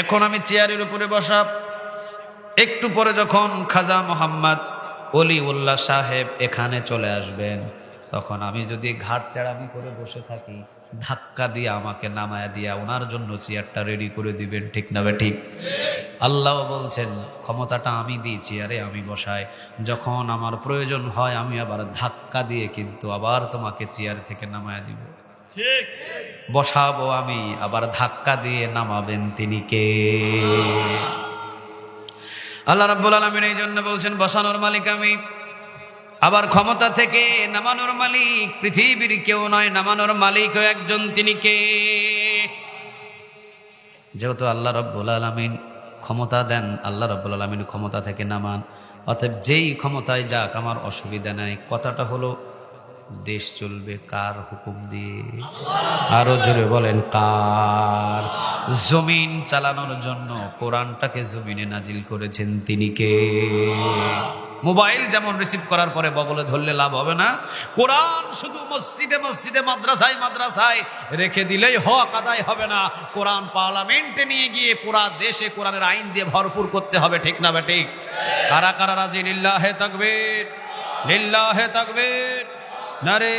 এখন আমি চেয়ারের উপরে বসা, একটু পরে যখন খাজা মোহাম্মদ অলিউল্লাহ সাহেব এখানে চলে আসবেন, তখন আমি যদি ঘাট তেড়ামি করে বসে থাকি, ধাক্কা দিয়ে আমাকে নামায়া দিয়া ওনার জন্য চেয়ারটা রেডি করে দিবেন, ঠিক না বে ঠিক? আল্লাহ বলছেন ক্ষমতাটা আমি দিই, চেয়ারে আমি বসাই, যখন আমার প্রয়োজন হয় আমি আবার ধাক্কা দিয়ে কিন্তু আবার তোমাকে চেয়ার থেকে নামায়া দিব, ঠিক বসাবো আমি, আবার ধাক্কা দিয়ে নামাবেন তিনি কে? আল্লাহ রাব্বুল আলামিন এই জন্য বলছেন বসানোর মালিক আমি, আবার ক্ষমতা থেকে নামানোর মালিক পৃথিবীর কেউ নয়, নামানোর মালিক একজন, তিনি কে? যেহেতু আল্লাহ রাব্বুল আলামিন ক্ষমতা দেন, আল্লাহ রাব্বুল আলামিন ক্ষমতা থেকে নামান, অতএব যেই ক্ষমতায় যাক আমার অসুবিধা নাই। কথাটা হলো দেশ চলবে কার হুকুম দিয়ে? আরো জোরে বলেন, কার? জমিন চালানোর জন্য কোরআনটাকে জমিনে নাজিল করেছেন তিনি কে? মোবাইল যেমন রিসিভ করার পরে বগলে ধরলে লাভ হবে না, কোরআন শুধু মসজিদে মসজিদে মাদ্রাসায় মাদ্রাসায় রেখে দিলেই হক আদায় হবে না। কোরআন পার্লামেন্টে নিয়ে গিয়ে পুরা দেশে কোরআনের আইন দিয়ে ভরপুর করতে হবে, ঠিক না বে ঠিক? কারা কারা রাজি? লিল্লাহে তাকবীর, লিল্লাহে তাকবীর, নারে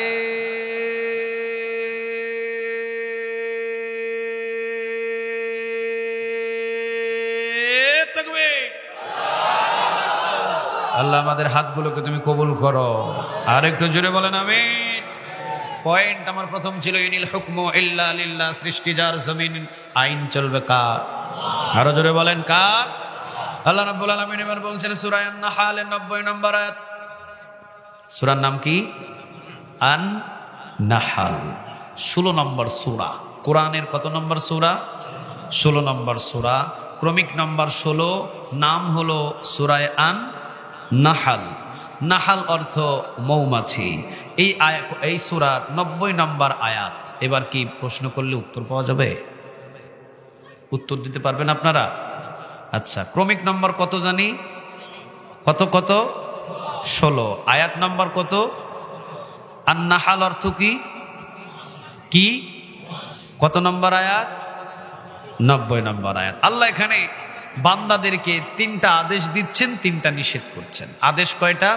তাকবীর। আল্লাহ আমাদের হাতগুলোকে তুমি কবুল করো। আর একটু জোরে বলেন আমিন। পয়েন্ট আমার প্রথম ছিল ইনিল হুকমু ইল্লা লিল্লাহ, সৃষ্টি যার, জমিন আইন চলবে কার? আরো জোরে বলেন কার? আল্লাহ রাব্বুল আলামিন এবার বলছেন সূরা আন-নাহাল 90 নম্বর আয়াত। সূরার নাম কি? আন-নাহাল, 16 নম্বর সূরা। কোরআনের কত নম্বর সূরা? 16 নম্বর সূরা, ক্রমিক নম্বর 16, নাম হলো সূরায়ে আন নাহাল। নাহাল অর্থ মৌমাছি। এই সূরার 90 নম্বর আয়াত। এবার কি প্রশ্ন করলে উত্তর পাওয়া যাবে? উত্তর দিতে পারবেন আপনারা? আচ্ছা, ক্রমিক নম্বর কত জানি? কত কত? 16। আয়াত নম্বর কত? আন নাহাল অর্থ কি? কি কত নম্বর আয়াত? 90 নম্বর আয়াত। আল্লাহ এখানে বান্দাদেরকে 3টা আদেশ দিচ্ছেন, 3টা নিষেধ করছেন। আদেশ কয়টা?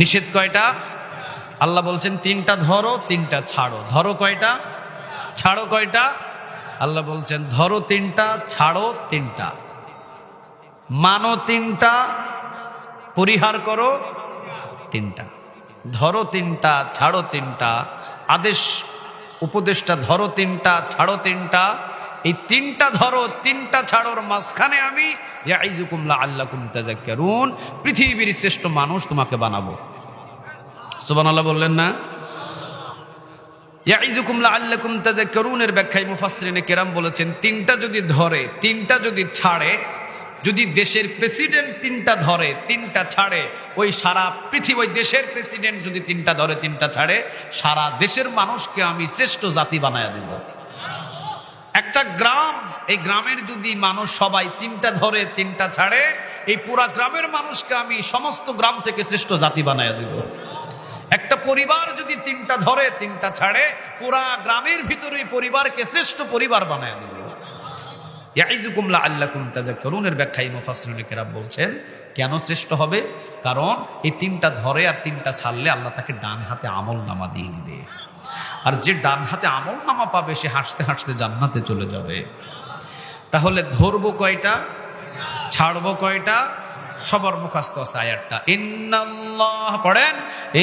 নিষেধ কয়টা? আল্লাহ বলছেন 3টা ধরো, 3টা ছাড়ো। ধরো কয়টা? ছাড়ো কয়টা? আল্লাহ বলছেন ধরো 3টা, ছাড়ো 3টা, মানো 3টা, পরিহার করো 3টা। ধরো 3টা, ছাড়ো 3টা। আদেশ উপদেশটা ধরো 3টা, ছাড়ো 3টা। এই 3টা ধরো 3টা ছাড়োর মাঝখানে আমি ইয়াইযুকুম লাআল্লাকুম তাযাক্কারুন, পৃথিবীর শ্রেষ্ঠ মানুষ তোমাকে বানাবো। সুবহানাল্লাহ বললেন না? ইয়াইযুকুম লাআল্লাকুম তাযাক্কারুন এর ব্যাখ্যায় মুফাসসিরিনে কেরাম বলেছেন 3টা যদি ধরে, 3টা যদি ছাড়ে, যদি দেশের প্রেসিডেন্ট 3টা ধরে 3টা ছাড়ে, ওই সারা পৃথিবী, ওই দেশের প্রেসিডেন্ট যদি 3টা ধরে 3টা ছাড়ে, সারা দেশের মানুষকে আমি শ্রেষ্ঠ জাতি বানায়া দেব। একটা গ্রাম, এই গ্রামের যদি মানুষ সবাই 3টা ধরে 3টা ছাড়ে, এই পুরা গ্রামের মানুষকে আমি সমস্ত গ্রাম থেকে শ্রেষ্ঠ জাতি বানায়া দেব। একটা পরিবার যদি 3টা ধরে 3টা ছাড়ে, পুরা গ্রামের ভিতরে পরিবারকে শ্রেষ্ঠ পরিবার বানায়া দেব। ইয়াইযুকুম লাআল্লাকুম তাযাক্কারুন এর ব্যাখ্যায় মুফাসসিরিনে কেরাম বলছেন কেন শ্রেষ্ঠ হবে? কারণ এই 3টা ধরে আর 3টা ছাড়লে আল্লাহ তাকে ডান হাতে আমলনামা দিয়ে দিবে। আর যে ডান হাতে আমলনামা পাবে সে হাসতে হাসতে জান্নাতে চলে যাবে। তাহলে ধরবো কয়টা, ছাড়বো কয়টা? সবার মুখস্থ আছে আয়াতটা। ইন্নাল্লাহ, পড়েন,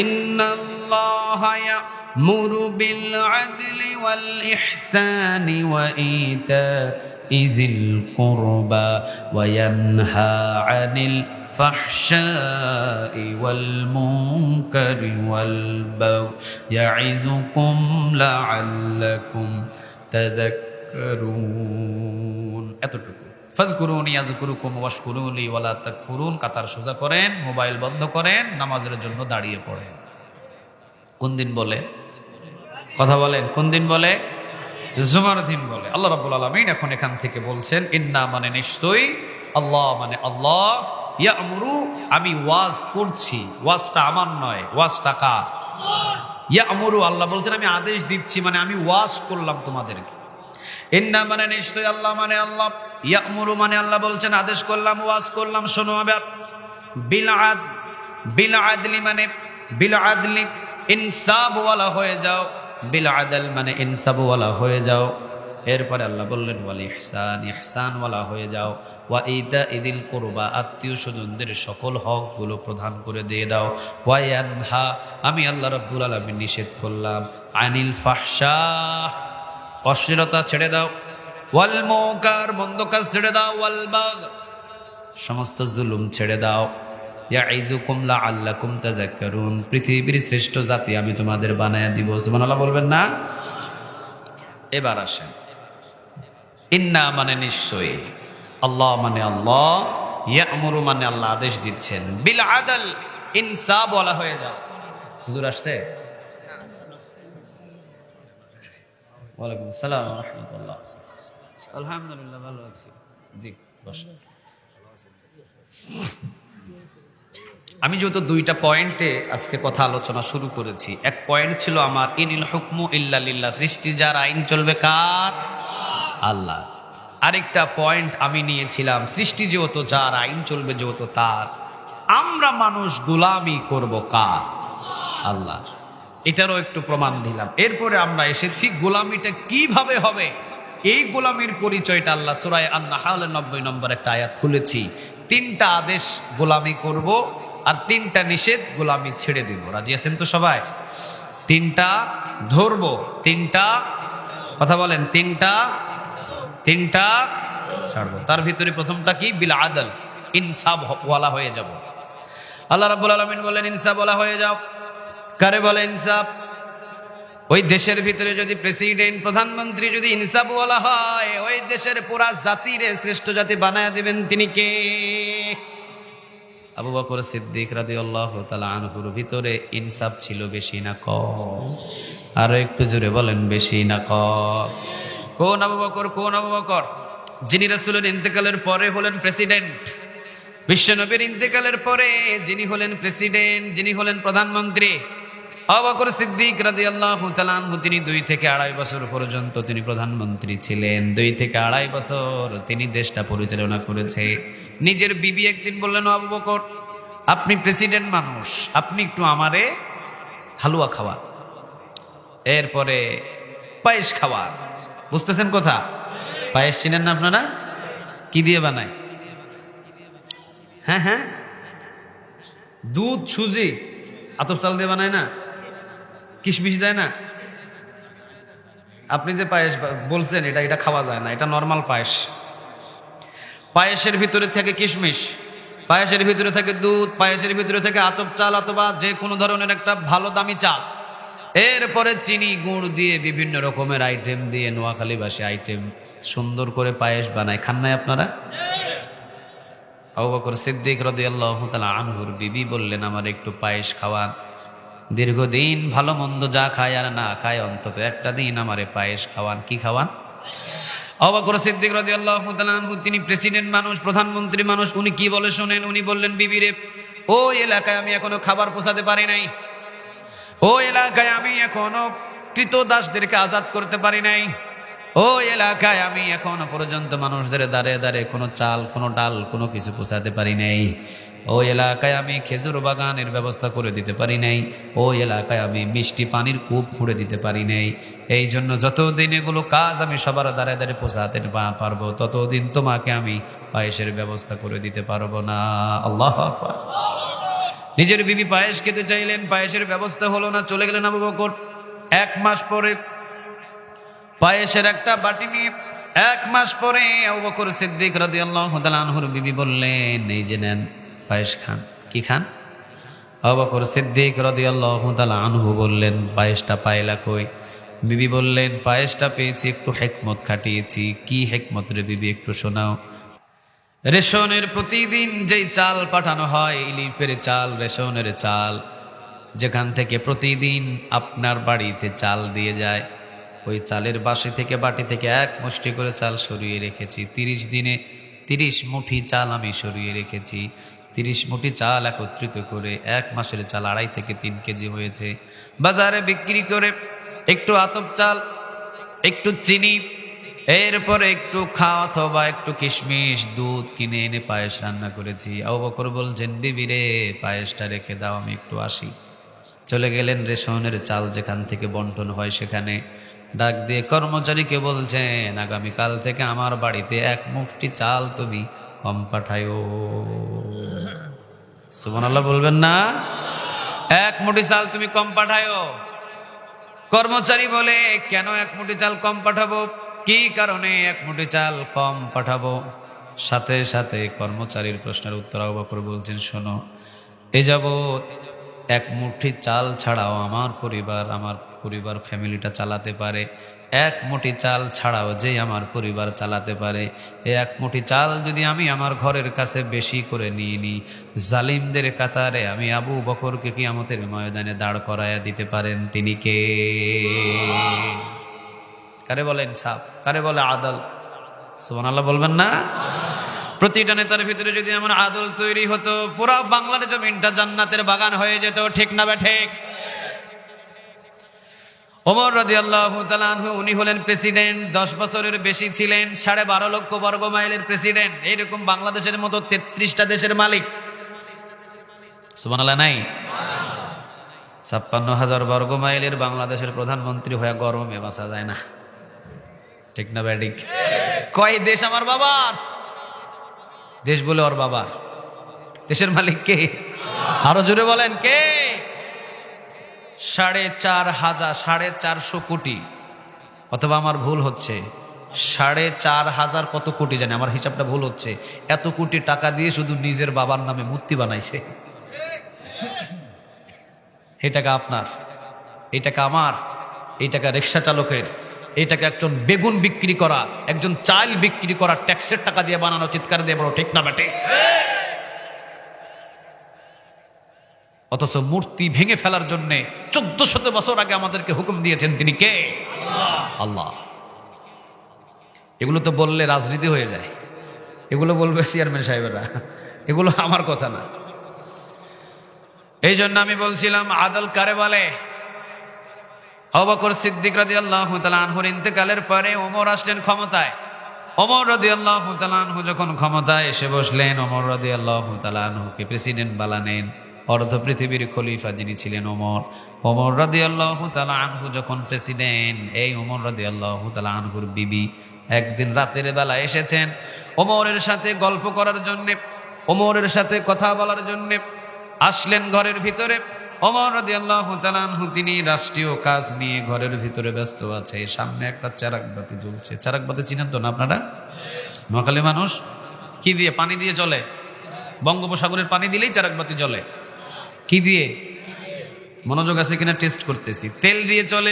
ইন্নাল্লাহা ইয়া'মুরু বিল আদলি ওয়াল ইহসানি ওয়া ইতাইযিল কুরবা ওয়া ইয়ানহা আনিল ফাহশাই ওয়াল মুনকারি ওয়াল বাগই ইয়াইযুকুম লাআল্লাকুম তাযাক্কারুন। এতটুকু। ফাযকুরুনি আযকুরুকুম ওয়াশকুরুলি ওয়ালা তাকফুরুন। কাতার সোজা করেন, মোবাইল বন্ধ করেন, নামাজের জন্য দাঁড়িয়ে পড়েন। কোন দিন বলে? কথা বলেন, কোন দিন বলে? জুমার দিন বলে। আল্লাহ রাব্বুল আলামিন এখন এখান থেকে বলছেন ইন্না মানে নিশ্চয়ই, আল্লাহ মানে আল্লাহ, ইয়া'মুরু আমি ওয়াজ করছি, ওয়াজটা আমার নয়, ওয়াজটা কার? ইয়া'মুরু, আল্লাহ বলছেন আমি আদেশ দিচ্ছি, মানে আমি ওয়াজ করলাম তোমাদেরকে। ইন্না মানে নিশ্চয়ই, আল্লাহ মানে আল্লাহ, ইয়া'মুরু মানে আল্লাহ বলছেন আদেশ করলাম, ওয়াজ করলাম। শোনো আবার, বিল আদলি মানে বিল আদলি ইনসাফ ওয়ালা হয়ে যাও, বিল আদল মানে ইনসাফ ওয়ালা হয়ে যাও। এরপরে আল্লাহ বললেন ওয়াল ইহসান, ইহসান ওয়ালা হয়ে যাও। ওয়া ইতাইযিল কুরবা, আত্মীয় স্বজনদের সকল হকগুলো প্রদান করে দিয়ে দাও। ওয়া ইয়ানহা, আমি আল্লাহ রাব্বুল আলামিন নিষেধ করলাম, আনিল ফাহশা, অশ্লীলতা ছেড়ে দাও, ওয়াল মুনকার, মন্দ কাজ ছেড়ে দাও, ওয়াল বাগই, সমস্ত জুলুম ছেড়ে দাও। ইয়াইযুকুম লাআল্লাকুম তাযাক্কারুন, পৃথিবীর শ্রেষ্ঠ জাতি আমি তোমাদের বানায়া দিব। সুবহানাল্লাহ বলবেন না? এবার আসেন, ইন্না মানে নিশ্চয়ই, আল্লাহ মানে আল্লাহ, ইয়া'মুরু মানে আল্লাহ আদেশ দিচ্ছেন, বিল আদল ইনসাফ ওয়ালা হয়ে যাও। হুজুর আসছে? ওয়ালাইকুম আসসালাম ওয়া রাহমাতুল্লাহ। আলহামদুলিল্লাহ ভালো আছি। জি বসেন। আমি যেহেতু 2টা পয়েন্টে আজকে কথা আলোচনা শুরু করেছি, এক পয়েন্ট ছিল আমার ইনিল হুকমু ইল্লা লিল্লাহ, সৃষ্টির যার আইন চলবে কার? আল্লাহ। আরেকটা পয়েন্ট আমি নিয়েছিলাম, সৃষ্টি যেহেতু যার, আইন চলবে যেহেতু তার, আমরা মানুষ গোলামি করব কার? আল্লাহর। এটারও একটু প্রমাণ দিলাম। এরপরে আমরা এসেছি গোলামিটা কিভাবে হবে, এই গোলামির পরিচয়টা আল্লাহ সূরা আন-নাহলের 90 নম্বর একটা আয়াত খুলেছি। 3টা আদেশ গোলামি করব, আর 3টা নিষেধ গোলামি ছেড়ে দিব। রাজি আছেন তো সবাই? 3টা ধরবো, 3টা, কথা বলেন, 3টা ছাড়বো। তার ভিতরে প্রথমটা কি? বিল আদল, ইনসাফ ওয়ালা হয়ে যাব। আল্লাহ রাব্বুল আলামিন বলেন ইনসাফ ওয়ালা হয়ে যাও। কারে বলে ইনসাফ? ওই দেশের ভিতরে যদি প্রেসিডেন্ট প্রধানমন্ত্রী যদি ইনসাফওয়ালা হয়, ওই দেশের পুরা জাতির শ্রেষ্ঠ জাতি বানায় দিবেন তিনি কে? আবু বকর সিদ্দিক রাদিয়াল্লাহু তাআলা আনহুর ভিতরে ইনসাফ ছিল বেশি না কম? আরো একটু জোরে বলেন, বেশি না কম? কোন আবু বকর? কোন আবু বকর? যিনি রাসূলের ইন্তেকালের পরে হলেন প্রেসিডেন্ট, বিশ্বনবীর ইন্তেকালের পরে যিনি হলেন প্রেসিডেন্ট, যিনি হলেন প্রধানমন্ত্রী, আবু বকর সিদ্দিক রাদিয়াল্লাহু তাআলা আনহু। তিনি 2 থেকে 2.5 বছর পর্যন্ত তিনি প্রধানমন্ত্রী ছিলেন। 2 থেকে 2.5 বছর তিনি দেশটা পরিচালনা করেছে। নিজের বিবি একদিন বললেন, আবু বকর আপনি প্রেসিডেন্ট মানুষ, আপনি একটু আমারে হালুয়া খাওয়ান, এরপরে পায়েস খাওয়ান। বুঝতেছেন কথা? পায়েস চিনেন না আপনারা? কি দিয়ে বানায়? হ্যাঁ হ্যাঁ, দুধ, সুজি, আতপ চাল দিয়ে বানায় না? কিশমিশ দেয় না? আপনি যে পায়েস বলছেন এটা খাওয়া যায় না, এটা নরমাল পায়েস। পায়েসের ভিতরে থাকে কিশমিশ, পায়েসের ভিতরে থাকে দুধ, পায়েসের ভিতরে থাকে আতপ চাল অথবা যে কোনো ধরনের একটা ভালো দামি চাল, এরপরে চিনি গুড় দিয়ে বিভিন্ন রকমের আইটেম দিয়ে নোয়াখালীবাসী আইটেম সুন্দর করে পায়েস বানায়। খান নাই আপনারা? আবু বকর সিদ্দিক রাদিয়াল্লাহু তাআলা আনহুর বিবি বললেন, আমার একটু পায়েস খাওয়ান। দীর্ঘদিন ভালো মন্দ যা খায় আর না খায়, অন্তত একটা দিন আমারে পায়েস খাওয়ান। কি খাওয়ান? আবু বকর সিদ্দিক রাদিয়াল্লাহু তাআলা আনহু তিনি প্রেসিডেন্ট মানুষ, প্রধানমন্ত্রী মানুষ। উনি কি বলে শোনেন। উনি বললেন, বিবিরে ওই এলাকায় আমি এখনো খাবার পৌঁছাতে পারি নাই, ওই এলাকায় আমি এখনো কৃতদাসদেরকে আজাদ করতে পারি নাই, ওই এলাকায় আমি এখনো পর্যন্ত মানুষদের দাঁড়ে দাঁড়ে কোনো চাল, কোনো ডাল, কোনো কিছু পৌঁছাতে পারি নাই, ওই এলাকায় আমি খেজুর বাগানের ব্যবস্থা করে দিতে পারি নাই, ওই এলাকায় আমি মিষ্টি পানির কূপ খুঁড়ে দিতে পারি নাই। এই জন্য যতদিন এগুলো কাজ আমি সবার দাঁড়ে দাঁড়ে পৌঁছাতে পারবো, ততদিন তোমাকে আমি পায়েসের ব্যবস্থা করে দিতে পারবো না। আল্লাহু আকবার। নিজের বিবি পায়েস খেতে চাইলেন, পায়েসের ব্যবস্থা হলো না, চলে গেলেন আবু বকর। 1 মাস পরে পায়েসের একটা বাটি নিয়ে 1 মাস পরে আবু বকর সিদ্দিক রাদিয়াল্লাহু তাআলা আনহুর বিবি বললেন, এই যে নেন পায়েস খান। কি খান? আবু বকর সিদ্দিক রাদিয়াল্লাহু তাআলা আনহু বললেন, পায়েসটা পাইলা কই? বিবি বললেন, পায়েসটা পেয়েছি, একটু হিকমত খাটিয়েছি। কি হিকমত রে বিবি, একটু শোনাও। রেশনের প্রতিদিন যেই চাল পাঠানো হয়, ইলিপের চাল, রেশনের চাল, যেখান থেকে প্রতিদিন আপনার বাড়িতে চাল দিয়ে যায়, ওই চালের বাসি থেকে বাটি থেকে 1 মুষ্টি করে চাল সরিয়ে রেখেছি। 30 দিনে 30 মুঠি চাল আমি সরিয়ে রেখেছি। 30 মুঠি চাল একত্রিত করে 1 মাসের চাল 2.5 থেকে 3 কেজি হয়েছে। বাজারে বিক্রি করে একটু আতপ চাল, একটু চিনি, এরপরে একটু খাওয়া অথবা একটু কিশমিশ, দুধ কিনে এনে পায়েস রান্না করেছি। আবু বকর বলছেন, বিবি রে পায়েসটা রেখে দাও, আমি একটু আসি। চলে গেলেন রেশনের চাল যেখান থেকে বন্টন হয় সেখানে। ডাক দিয়ে কর্মচারীকে বলছেন, আগামীকাল থেকে আমার বাড়িতে 1 মুষ্টি চাল তুমি কম পাঠায়ো। সুবহানাল্লাহ বলবেন না? 1 মুঠি চাল তুমি কম পাঠায়ো। কর্মচারী বলে, কেন 1 মুঠি চাল কম পাঠাবো? কি কারণে 1 মুঠি চাল কম পাঠাবো? সাথে সাথে কর্মচারীর প্রশ্নের উত্তর আবু বকর বলছেন, শোনো, এ যাবৎ 1 মুঠি চাল ছাড়াও আমার পরিবার ফ্যামিলিটা চালাতে পারে। 1 মুঠি চাল ছাড়াও যে আমার পরিবার চালাতে পারে, এই 1 মুঠি চাল যদি আমি আমার ঘরের কাছে বেশি করে নিয়ে নিই, জালিমদের কাতারে আমি আবু বকরকে কিয়ামতের ময়দানে দাঁড় করায়া দিতে পারেন তিনি কে? কারে বলে ইনসাফ, কারে বলে আদল? সুবহানাল্লাহ বলবেন না? প্রতিটা নেতার ভিতরে যদি এমন আদল তৈরি হতো, পুরা বাংলার জমিনটা জান্নাতের বাগান হয়ে যেত। ঠিক না ঠিক? ওমর রাদিয়াল্লাহু তাআলা আনহু উনি হলেন প্রেসিডেন্ট, 10 বছরের বেশি ছিলেন, 12.5 লক্ষ বর্গ মাইলের প্রেসিডেন্ট। এইরকম বাংলাদেশের মতো 33টা দেশের মালিক। সুবহানাল্লাহ নাই? 56,000 বর্গ মাইলের বাংলাদেশের প্রধানমন্ত্রী হয়ে গরমে বাঁচা যায় না। ঠিক না ব্যাডিক? কয় দেশ আমার বাবার, দেশ বলে ওর বাবার। দেশের মালিক কে? আরো জোরে বলেন কে? 4,500 কোটি, অথবা আমার ভুল হচ্ছে 4,500 কত কোটি জানি, আমার হিসাবটা ভুল হচ্ছে। এত কোটি টাকা দিয়ে শুধু নিজের বাবার নামে মূর্তি বানাইছে। এই টাকা আপনার, এই টাকা আমার, এই টাকা রিক্সা চালকের, এই টাকা একজন বেগুন বিক্রি করা, একজন চাল বিক্রি করা ট্যাক্সের টাকা দিয়ে বানানো। চিৎকার দিয়ে বড় ঠিক না বেটে? অথচ মূর্তি ভেঙে ফেলার জন্য 1400 বছর আগে আমাদেরকে হুকুম দিয়েছেন তিনি কে? আল্লাহ। এগুলো তো বললে রাজনীতি হয়ে যায়, এগুলো বলবে চেয়ারম্যান সাহেবেরা, এগুলো আমার কথা না। এই জন্য আমি বলছিলাম আদল কারে বলে? আবু বকর সিদ্দিক রাদিয়াল্লাহু তাআলা আনহুর ইন্তেকালের পরে ওমর আসলেন ক্ষমতায়। ওমর রাদিয়াল্লাহু তাআলা আনহু যখন ক্ষমতায় এসে বসলেন, ওমর রাদিয়াল্লাহু তাআলা আনহুকে প্রেসিডেন্ট বানালেন। অর্ধ পৃথিবীর খলিফা যিনি ছিলেন ওমর, ওমর রাদিয়াল্লাহু তাআলা আনহু যখন প্রেসিডেন্ট, এই ওমর রাদিয়াল্লাহু তাআলা আনহুর বিবি একদিন রাতের বেলা এসেছেন ওমরের সাথে গল্প করার জন্য, ওমরের সাথে কথা বলার জন্য আসলেন ঘরের ভিতরে। ওমর রাদিয়াল্লাহু তাআলা আনহু তিনি রাষ্ট্রীয় কাজ নিয়ে ঘরের ভিতরে ব্যস্ত আছে, সামনে একটা চারাকবাতি জ্বলছে। চারাকবাতি চিনেন তো না আপনারা? নোয়াখালী মানুষ কি দিয়ে? পানি দিয়ে চলে। বঙ্গোপসাগরের পানি দিলেই চারাকবাতি জ্বলে। কি দিয়ে? মনোযোগ আছে কিনা টেস্ট করতেছি। তেল দিয়ে চলে।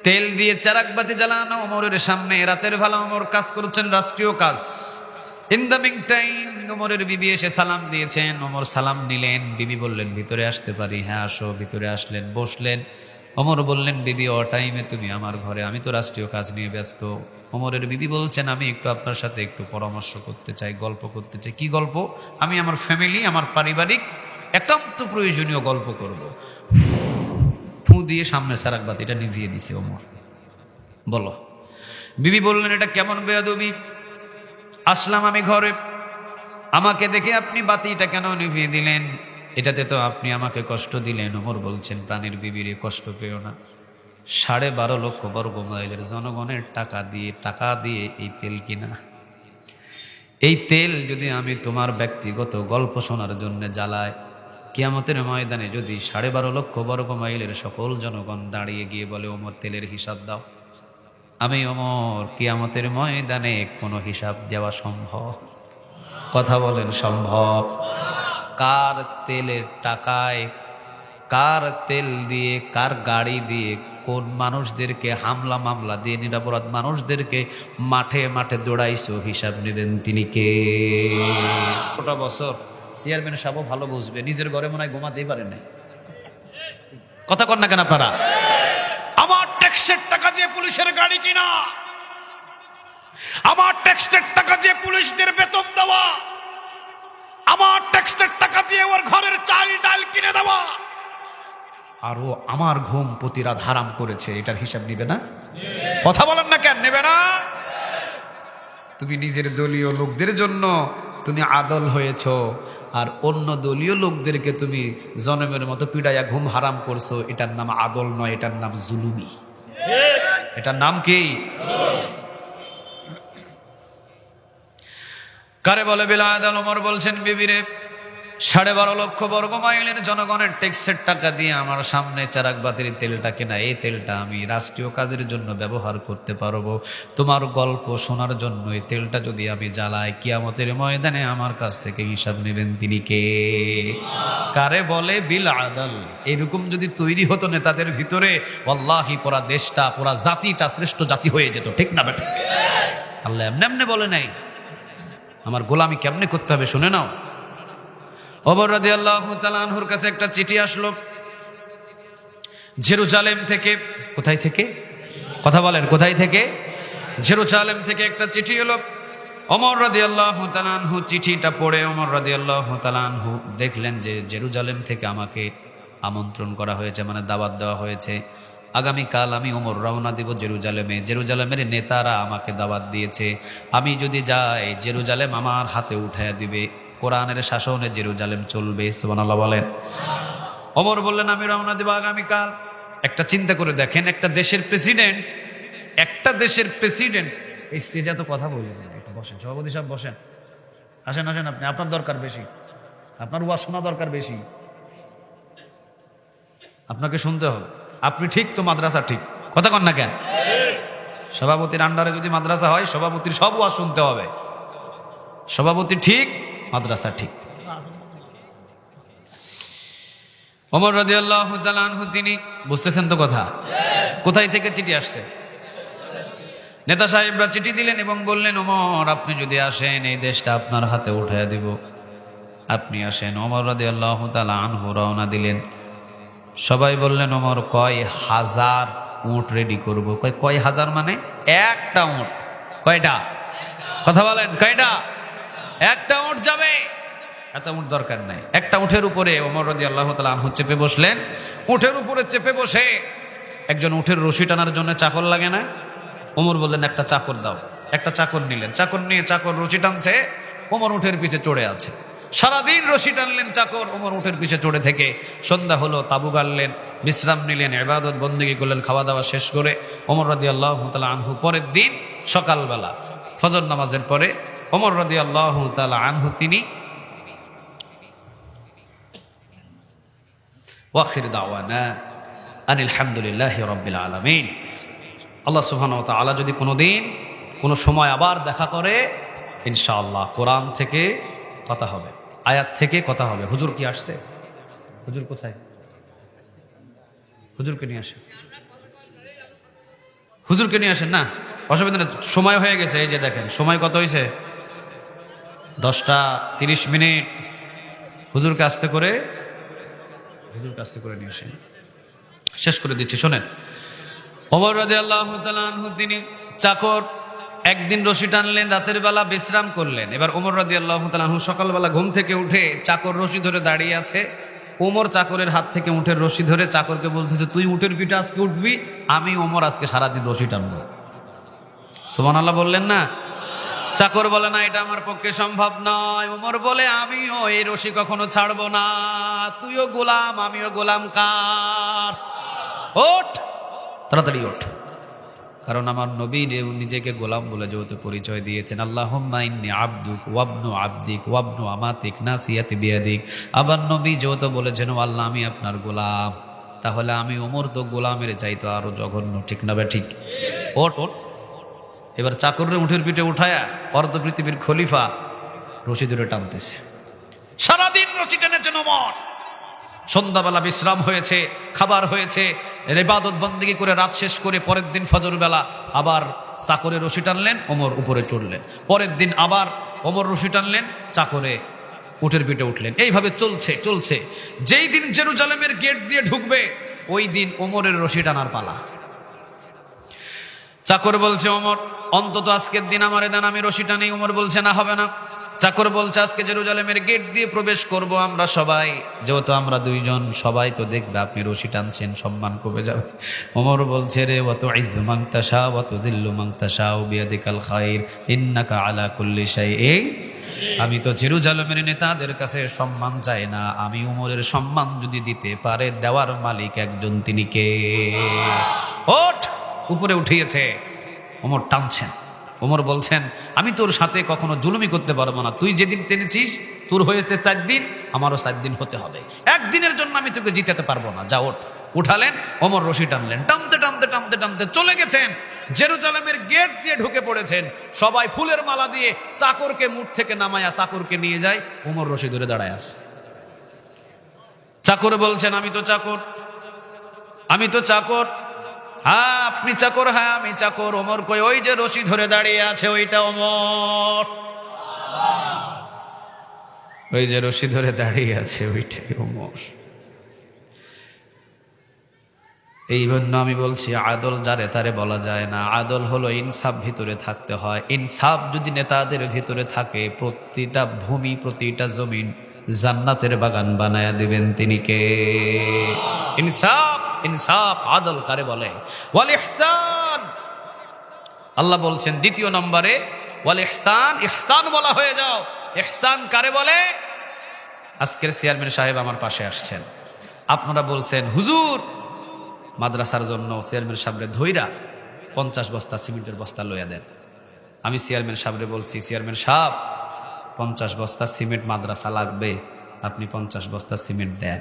তেল দিয়ে চারাকবাতি জ্বালানো ওমরের সামনে। রাতের বেলা ওমর কাজ করছেন, রাষ্ট্রীয় কাজ। ইন দ্য মিন টাইম ওমরের বিবি এসে সালাম দিয়েছেন। ওমর সালাম নিলেন। বিবি বললেন ভিতরে আসতে পারি? হ্যাঁ আসো। ভিতরে আসলেন, বসলেন। ওমর বললেন বিবি ও টাইমে তুমি আমার ঘরে, আমি তো রাষ্ট্রীয় কাজ নিয়ে ব্যস্ত। ওমরের বিবি বলছেন আমি একটু আপনার সাথে একটু পরামর্শ করতে চাই, গল্প করতে চাই। কি গল্প? আমি আমার ফ্যামিলি, আমার পারিবারিক একান্ত প্রয়োজনীয় গল্প করব। ফু দিয়ে সামনে চারাকবাতিটা নিভিয়ে দিছে ওমর। বলো। বিবি বললেন এটা কেমন বেয়াদবি? আসলাম আমি ঘরে, আমাকে দেখে আপনি বাতিটা কেন নিভিয়ে দিলেন? এটাতে তো আপনি আমাকে কষ্ট দিলেন। ওমর বলছেন প্রাণীর বিবিরে কষ্ট পেও না। 12.5 লক্ষ বর্গ মাইলের জনগণের টাকা দিয়ে এই তেল কিনা। এই তেল যদি আমি তোমার ব্যক্তিগত গল্প শোনার জন্য জ্বালাই, কিয়ামতের ময়দানে যদি 12.5 লক্ষ বর্গ মাইলের সকল জনগণ দাঁড়িয়ে গিয়ে বলে ওমর তেলের হিসাব দাও, আমি ওমর কিয়ামতের ময়দানে কোনো হিসাব দেওয়া সম্ভব? কথা বলেন সম্ভব? কার তেলের টাকায়, কার তেল দিয়ে, কার গাড়ি দিয়ে, কোন মানুষদেরকে হামলা মামলা দিয়ে নিরাপরাধ মানুষদেরকে মাঠে মাঠে দৌড়াইছো, হিসাব নেবেন তিনি কে? গোটা বছর চেয়ারম্যান সাহেব ভালো বুঝবে, নিজের ঘরে মনে হয় ঘুমাতেই পারে না। কথা কন না কেন আপনারা? আমার ট্যাক্সের টাকা দিয়ে পুলিশের গাড়ি কিনা, আমার ট্যাক্সের টাকা দিয়ে পুলিশদের বেতন দেওয়া, আমার ট্যাক্সের টাকা দিয়ে ওর ঘরের চাল ডাল কিনে দেওয়া, আর ও আমার ঘুম প্রতি রাত হারাম করেছে, এটার হিসাব নিবে না? কথা বলেন না কেন নেবে না? তুমি নিজের দলীয় লোকদের জন্য তুমি আদল হয়েছ, আর অন্য দলীয় লোকদেরকে তুমি জনমের মতো পিড়াইয়া ঘুম হারাম করছো। এটার নাম আদল নয়, এটার নাম জুলুমি। এটার নাম কি? কারে বলে বিলা আদল? ওমর বলছেন বিবিরে 12.5 লক্ষ বর্গ মাইলের জনগণের ট্যাক্সের টাকা দিয়ে আমার সামনে চারাকবাতির তেলটা কেনা, এই তেলটা আমি রাষ্ট্রীয় কাজের জন্য ব্যবহার করতে পারবো। তোমার গল্প শোনার জন্য এই তেলটা যদি আমি জ্বালাই, কিয়ামতের ময়দানে আমার কাছ থেকে হিসাব নেবেন তিনি কে? কারে বলে বিল আদল? এরকম যদি তৈরি হতো নেতাদের ভিতরে, ওয়াল্লাহি পুরা দেশটা, পুরা জাতিটা শ্রেষ্ঠ জাতি হয়ে যেত। ঠিক না বেটা? আল্লাহ এমনি এমনি বলে নাই আমার গোলামি কেমনে করতে হবে, শুনে নাও। ওমর রাদিয়াল্লাহু তাআলা আনহুর কাছে একটা চিঠি আসলো জেরুজালেম থেকে। কোথায় থেকে? কথা বলেন, কোথায় থেকে? জেরুজালেম থেকে একটা চিঠি এলো। ওমর রাদিয়াল্লাহু তাআলা আনহু চিঠিটা পড়ে ওমর রাদিয়াল্লাহু তাআলা আনহু দেখলেন যে জেরুজালেম থেকে আমাকে আমন্ত্রণ করা হয়েছে, মানে দাওয়াত দেওয়া হয়েছে। আগামীকাল আমি ওমর রওনা দিব জেরুজালেমে। জেরুজালেমের নেতারা আমাকে দাওয়াত দিয়েছে, আমি যদি যাই জেরুজালেম আমার হাতে উঠাইয়া দিবে, কোরআনের শাসনে জেরুজালেম চলবে। সুবহানাল্লাহ বলেন। ওমর বললেন আমি রওনা দেব আগামীকাল। একটা চিন্তা করে দেখেন, একটা দেশের প্রেসিডেন্ট এই স্টেজে এত কথা বললেন। একটু বসেন সভাপতি সাহেব, বসেন, আসেন আসেন, আপনি, আপনার দরকার বেশি, আপনার ওয়াজ শোনা দরকার বেশি, আপনাকে শুনতে হবে। আপনি ঠিক তো মাদ্রাসা ঠিক, কথা কন না কেন? সভাপতির আন্ডারে যদি মাদ্রাসা হয়, সভাপতির সব ওয়াজ শুনতে হবে। সভাপতি ঠিক, মাদ্রাসা ঠিক। ওমর রাদিয়াল্লাহু তাআলা আনহু তিনি বুঝতেছেন তো কথা? কোথায় থেকে চিঠি আসছে? নেতা সাহেবরা চিঠি দিলেন এবং বললেন, ওমর আপনি যদি আসেন এই দেশটা আপনার হাতে উঠাইয়া দিব, আপনি আসেন। ওমর রাদিয়াল্লাহু তাআলা আনহু রওনা দিলেন। সবাই বললেন, ওমর কয় হাজার উট রেডি করব। কয় হাজার মানে? একটা উট। কয়টা? কথা বলেন, কয়টা? একটা উট যাবে। এত উট দরকার নাই। একটা উটের উপরে ওমর রাদিয়াল্লাহু তাআলা আনহু চেপে বসলেন। উটের উপরে চেপে বসে একজন উটের রশি টানার জন্য চাকর লাগে না? ওমর বললেন, একটা চাকর দাও। একটা চাকর নিলেন। চাকর নিয়ে চাকর রশি টানছে, ওমর উটের পিছে চড়ে আছে। সারাদিন রশি টানলেন চাকর, ওমর উটের পিছে চড়ে থেকে। সন্ধ্যা হলো, তাবু গাড়লেন, বিশ্রাম নিলেন, ইবাদত বন্দেগী করলেন। খাওয়া দাওয়া শেষ করে ওমর রাদিয়াল্লাহু তাআলা আনহু পরের দিন সকালবেলা ফজর নামাজের পরে ওমর রাদিয়াল্লাহু তাআলা আনহু তিনি ওয়াখির দাওয়ানা আনিল হামদুলিল্লাহি রাব্বিল আলামিন। আল্লাহ সুবহানাহু ওয়া তাআলা যদি কোনোদিন কোনো সময় আবার দেখা করে, ইনশাআল্লাহ কোরআন থেকে কথা হবে, আয়াত থেকে কথা হবে। হুজুর কি আসছে? হুজুর কোথায়? হুজুরকে নিয়ে আসেন, হুজুরকে নিয়ে আসেন। না অসুবিধা নেই, সময় হয়ে গেছে। এই যে দেখেন সময় কত হয়েছে, 10টা 30 মিনিট। হুজুরকে আস্তে করে নিয়ে আসেন, শেষ করে দিচ্ছি। শোনেন, ওমর রাদিয়াল্লাহু তাআলা আনহু তিনি চাকর একদিন রশি টানলেন, রাতের বেলা বিশ্রাম করলেন। এবার ওমর রাদিয়াল্লাহু তাআলা আনহু সকালবেলা ঘুম থেকে উঠে চাকর রশি ধরে দাঁড়িয়ে আছে। ওমর চাকরের হাত থেকে উটের রশি ধরে চাকরকে বলতেছে, তুই উটের পিঠে আজকে উঠবি, আমি ওমর আজকে সারাদিন রশি টানবো। সুবহানাল্লাহ বললেন না? চাকর বলে, না এটা আমার পক্ষে সম্ভব নয়। ওমর বলে, আমিও এই রশি কখনো ছাড়বো না। তুইও গোলাম, আমিও গোলাম কার? ওঠ, তাড়াতাড়ি ওঠ। কারণ আমার নবী নিজেকে গোলাম বলে যেহেতু পরিচয় দিয়েছেন, আল্লাহুম্মা ইন্নী আবদুক ওয়াবনু আবদিক ওয়াবনু আমাতিক নাসিয়াতি বিয়াদিক। আবার নবী যেহেতু বলেছেন, ও আল্লাহ আমি আপনার গোলাম, তাহলে আমি ওমর তো গোলামের চাইতো আরো জঘন্য, ঠিক না বে ঠিক? ওঠ ওঠ। এবার চাকরের উঠের পিঠে উঠায়া অর্ধ পৃথিবীর খলিফা রশি ধরে টানতেছে। সারাদিন রশি টেনেছেন ওমর। সন্ধ্যাবেলা বিশ্রাম হয়েছে, খাবার হয়েছে, ইবাদত বন্দেগী করে রাত শেষ করে পরের দিন ফজর বেলা আবার চাকরে রশি টানলেন, ওমর উপরে চড়লেন। পরের দিন আবার ওমর রশি টানলেন, চাকরে উটের পিঠে উঠলেন। এইভাবে চলছে। যেই দিন জেরুজালেমের গেট দিয়ে ঢুকবে ওই দিন ওমরের রশি টানার পালা। চাকর বলছে, ওমর অন্তত আজকের দিন আমারে দেন, আমি রশি টানি। ওমর বলছে, না হবে না। চাকর বলছে, আজকে জেরুজালেমের গেট দিয়ে প্রবেশ করব আমরা সবাই, যেহেতু আমরা দুইজন, সবাই তো দেখবে আপনি রশি টানছেন, সম্মান কমে যাবে। ওমর বলছে, রে ওয়া তুইজ্জু মান তাশা ওয়া তুযিল্লু মান তাশা বিয়াদিকাল খায়র ইন্নাকা আলা কুল্লি শাইইন। আমি তো জেরুজালেমের নেতাদের কাছে সম্মান চাই না, আমি ওমরের সম্মান যদি দিতে পারে দেওয়ার মালিক একজন, তিনি কে? ওঠ। উপরে উঠিয়েছে, ওমর টানছেন। ওমর বলছেন, আমি তোর সাথে কখনো জুলুমি করতে পারবো না। তুই যেদিন টেনেছিস তোর হয়েছে 4 দিন, আমারও 4 দিন হতে হবে। একদিনের জন্য আমি তোকে জিতাতে পারবো না। যা ওঠ। উঠালেন, ওমর রশি টানলেন। টানতে চলে গেছেন, জেরুজালেমের গেট দিয়ে ঢুকে পড়েছেন। সবাই ফুলের মালা দিয়ে চাকরকে মুঠ থেকে নামায়া চাকরকে নিয়ে যায়। ওমর রশি ধরে দাঁড়ায় আছে। চাকর বলছেন, আমি তো চাকর। হ্যাঁ আপনি চাকর? হ্যাঁ আমি চাকর। ওমর কই, ওই যে রশি ধরে দাঁড়িয়ে আছে ওইটা ওমর। ওই যে রশি ধরে দাঁড়িয়ে আছে ওইটাই ওমর। এই জন্য আমি বলছি, আদল যারে তারে বলা যায় না। আদল হলো ইনসাফ ভিতরে থাকতে হয়। ইনসাফ যদি নেতাদের ভিতরে থাকে, প্রতিটা ভূমি, প্রতিটা জমিন জান্নাতের বাগান বানায়া দিবেন। তিনি কে? ইনসাফ আদল কারে বলে? ওয়াল ইহসান। আল্লাহ বলছেন 2 নম্বরে, ওয়াল ইহসান, ইহসান বলা হয়ে যাও। ইহসান কারে বলে? আজকের চেয়ারম্যান সাহেব আমার পাশে আসছেন, আপনারা বলছেন, হুজুর মাদ্রাসার জন্য চেয়ারম্যান সাহেবরে ধইরা 50 বস্তা সিমেন্টের বস্তা লইয়া দেন। আমি চেয়ারম্যান সাহেবরে বলছি, চেয়ারম্যান সাহেব 50 বস্তা সিমেন্ট মাদ্রাসা লাগবে, আপনি 50 বস্তা সিমেন্ট দেন।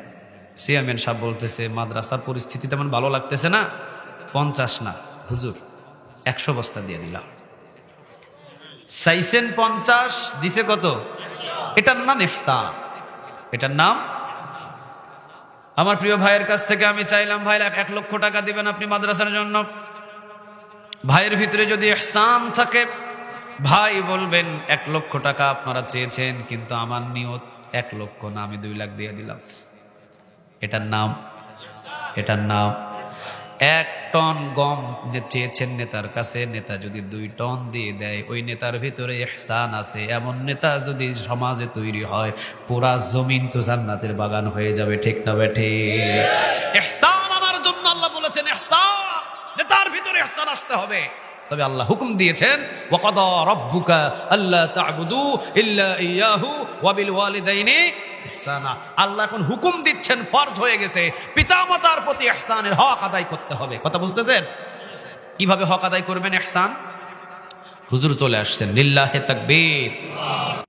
চেয়ারম্যান সাহেব বলতেছে, মাদ্রাসার পরিস্থিতি তেমন ভালো লাগতেছে না, 50 না হুজুর 100 বস্তা দিয়ে দিলাম। চাইছেন 50, দিছে কত? এটার নাম ইহসান। এটার নাম আমার প্রিয় ভাইয়ের কাছ থেকে আমি চাইলাম, ভাই 1 লক্ষ টাকা দিবেন আপনি মাদ্রাসার জন্য। ভাইয়ের ভিতরে যদি ইহসান থাকে, ভাই বলবেন 1 লক্ষ টাকা আপনারা চেয়েছেন, কিন্তু আমার নিয়ত 1 লক্ষ না, আমি 2 লাখ দিয়ে দিলাম। এটার নাম 1 টন গম চেয়েছেন নেতার কাছে, নেতা যদি 2 টন দিয়ে দেয়, ওই নেতার ভিতরে ইহসান আছে। এমন নেতা যদি সমাজে তৈরি হয়, পুরা জমিন তো জান্নাতের বাগান হয়ে যাবে, ঠিক না বেঠে? ইহসান আনার জন্য আল্লাহ বলেছেন ইহসান, নেতার ভিতরে ইহসান আসতে হবে। তবে আল্লাহ হুকুম দিয়েছেন, ওয়াকাদা রাব্বুকা আল্লা তা'বুদু ইল্লা ইয়াহু ওয়া বিল ওয়ালিদাইনি ইহসানা। আল্লাহ এখন হুকুম দিচ্ছেন, ফরজ হয়ে গেছে, পিতামাতার প্রতি ইহসানের হক আদায় করতে হবে। কথা বুঝতেছেন? কিভাবে হক আদায় করবেন ইহসান? হুজুর চলে আসছেন, লিল্লাহি তাকবীর।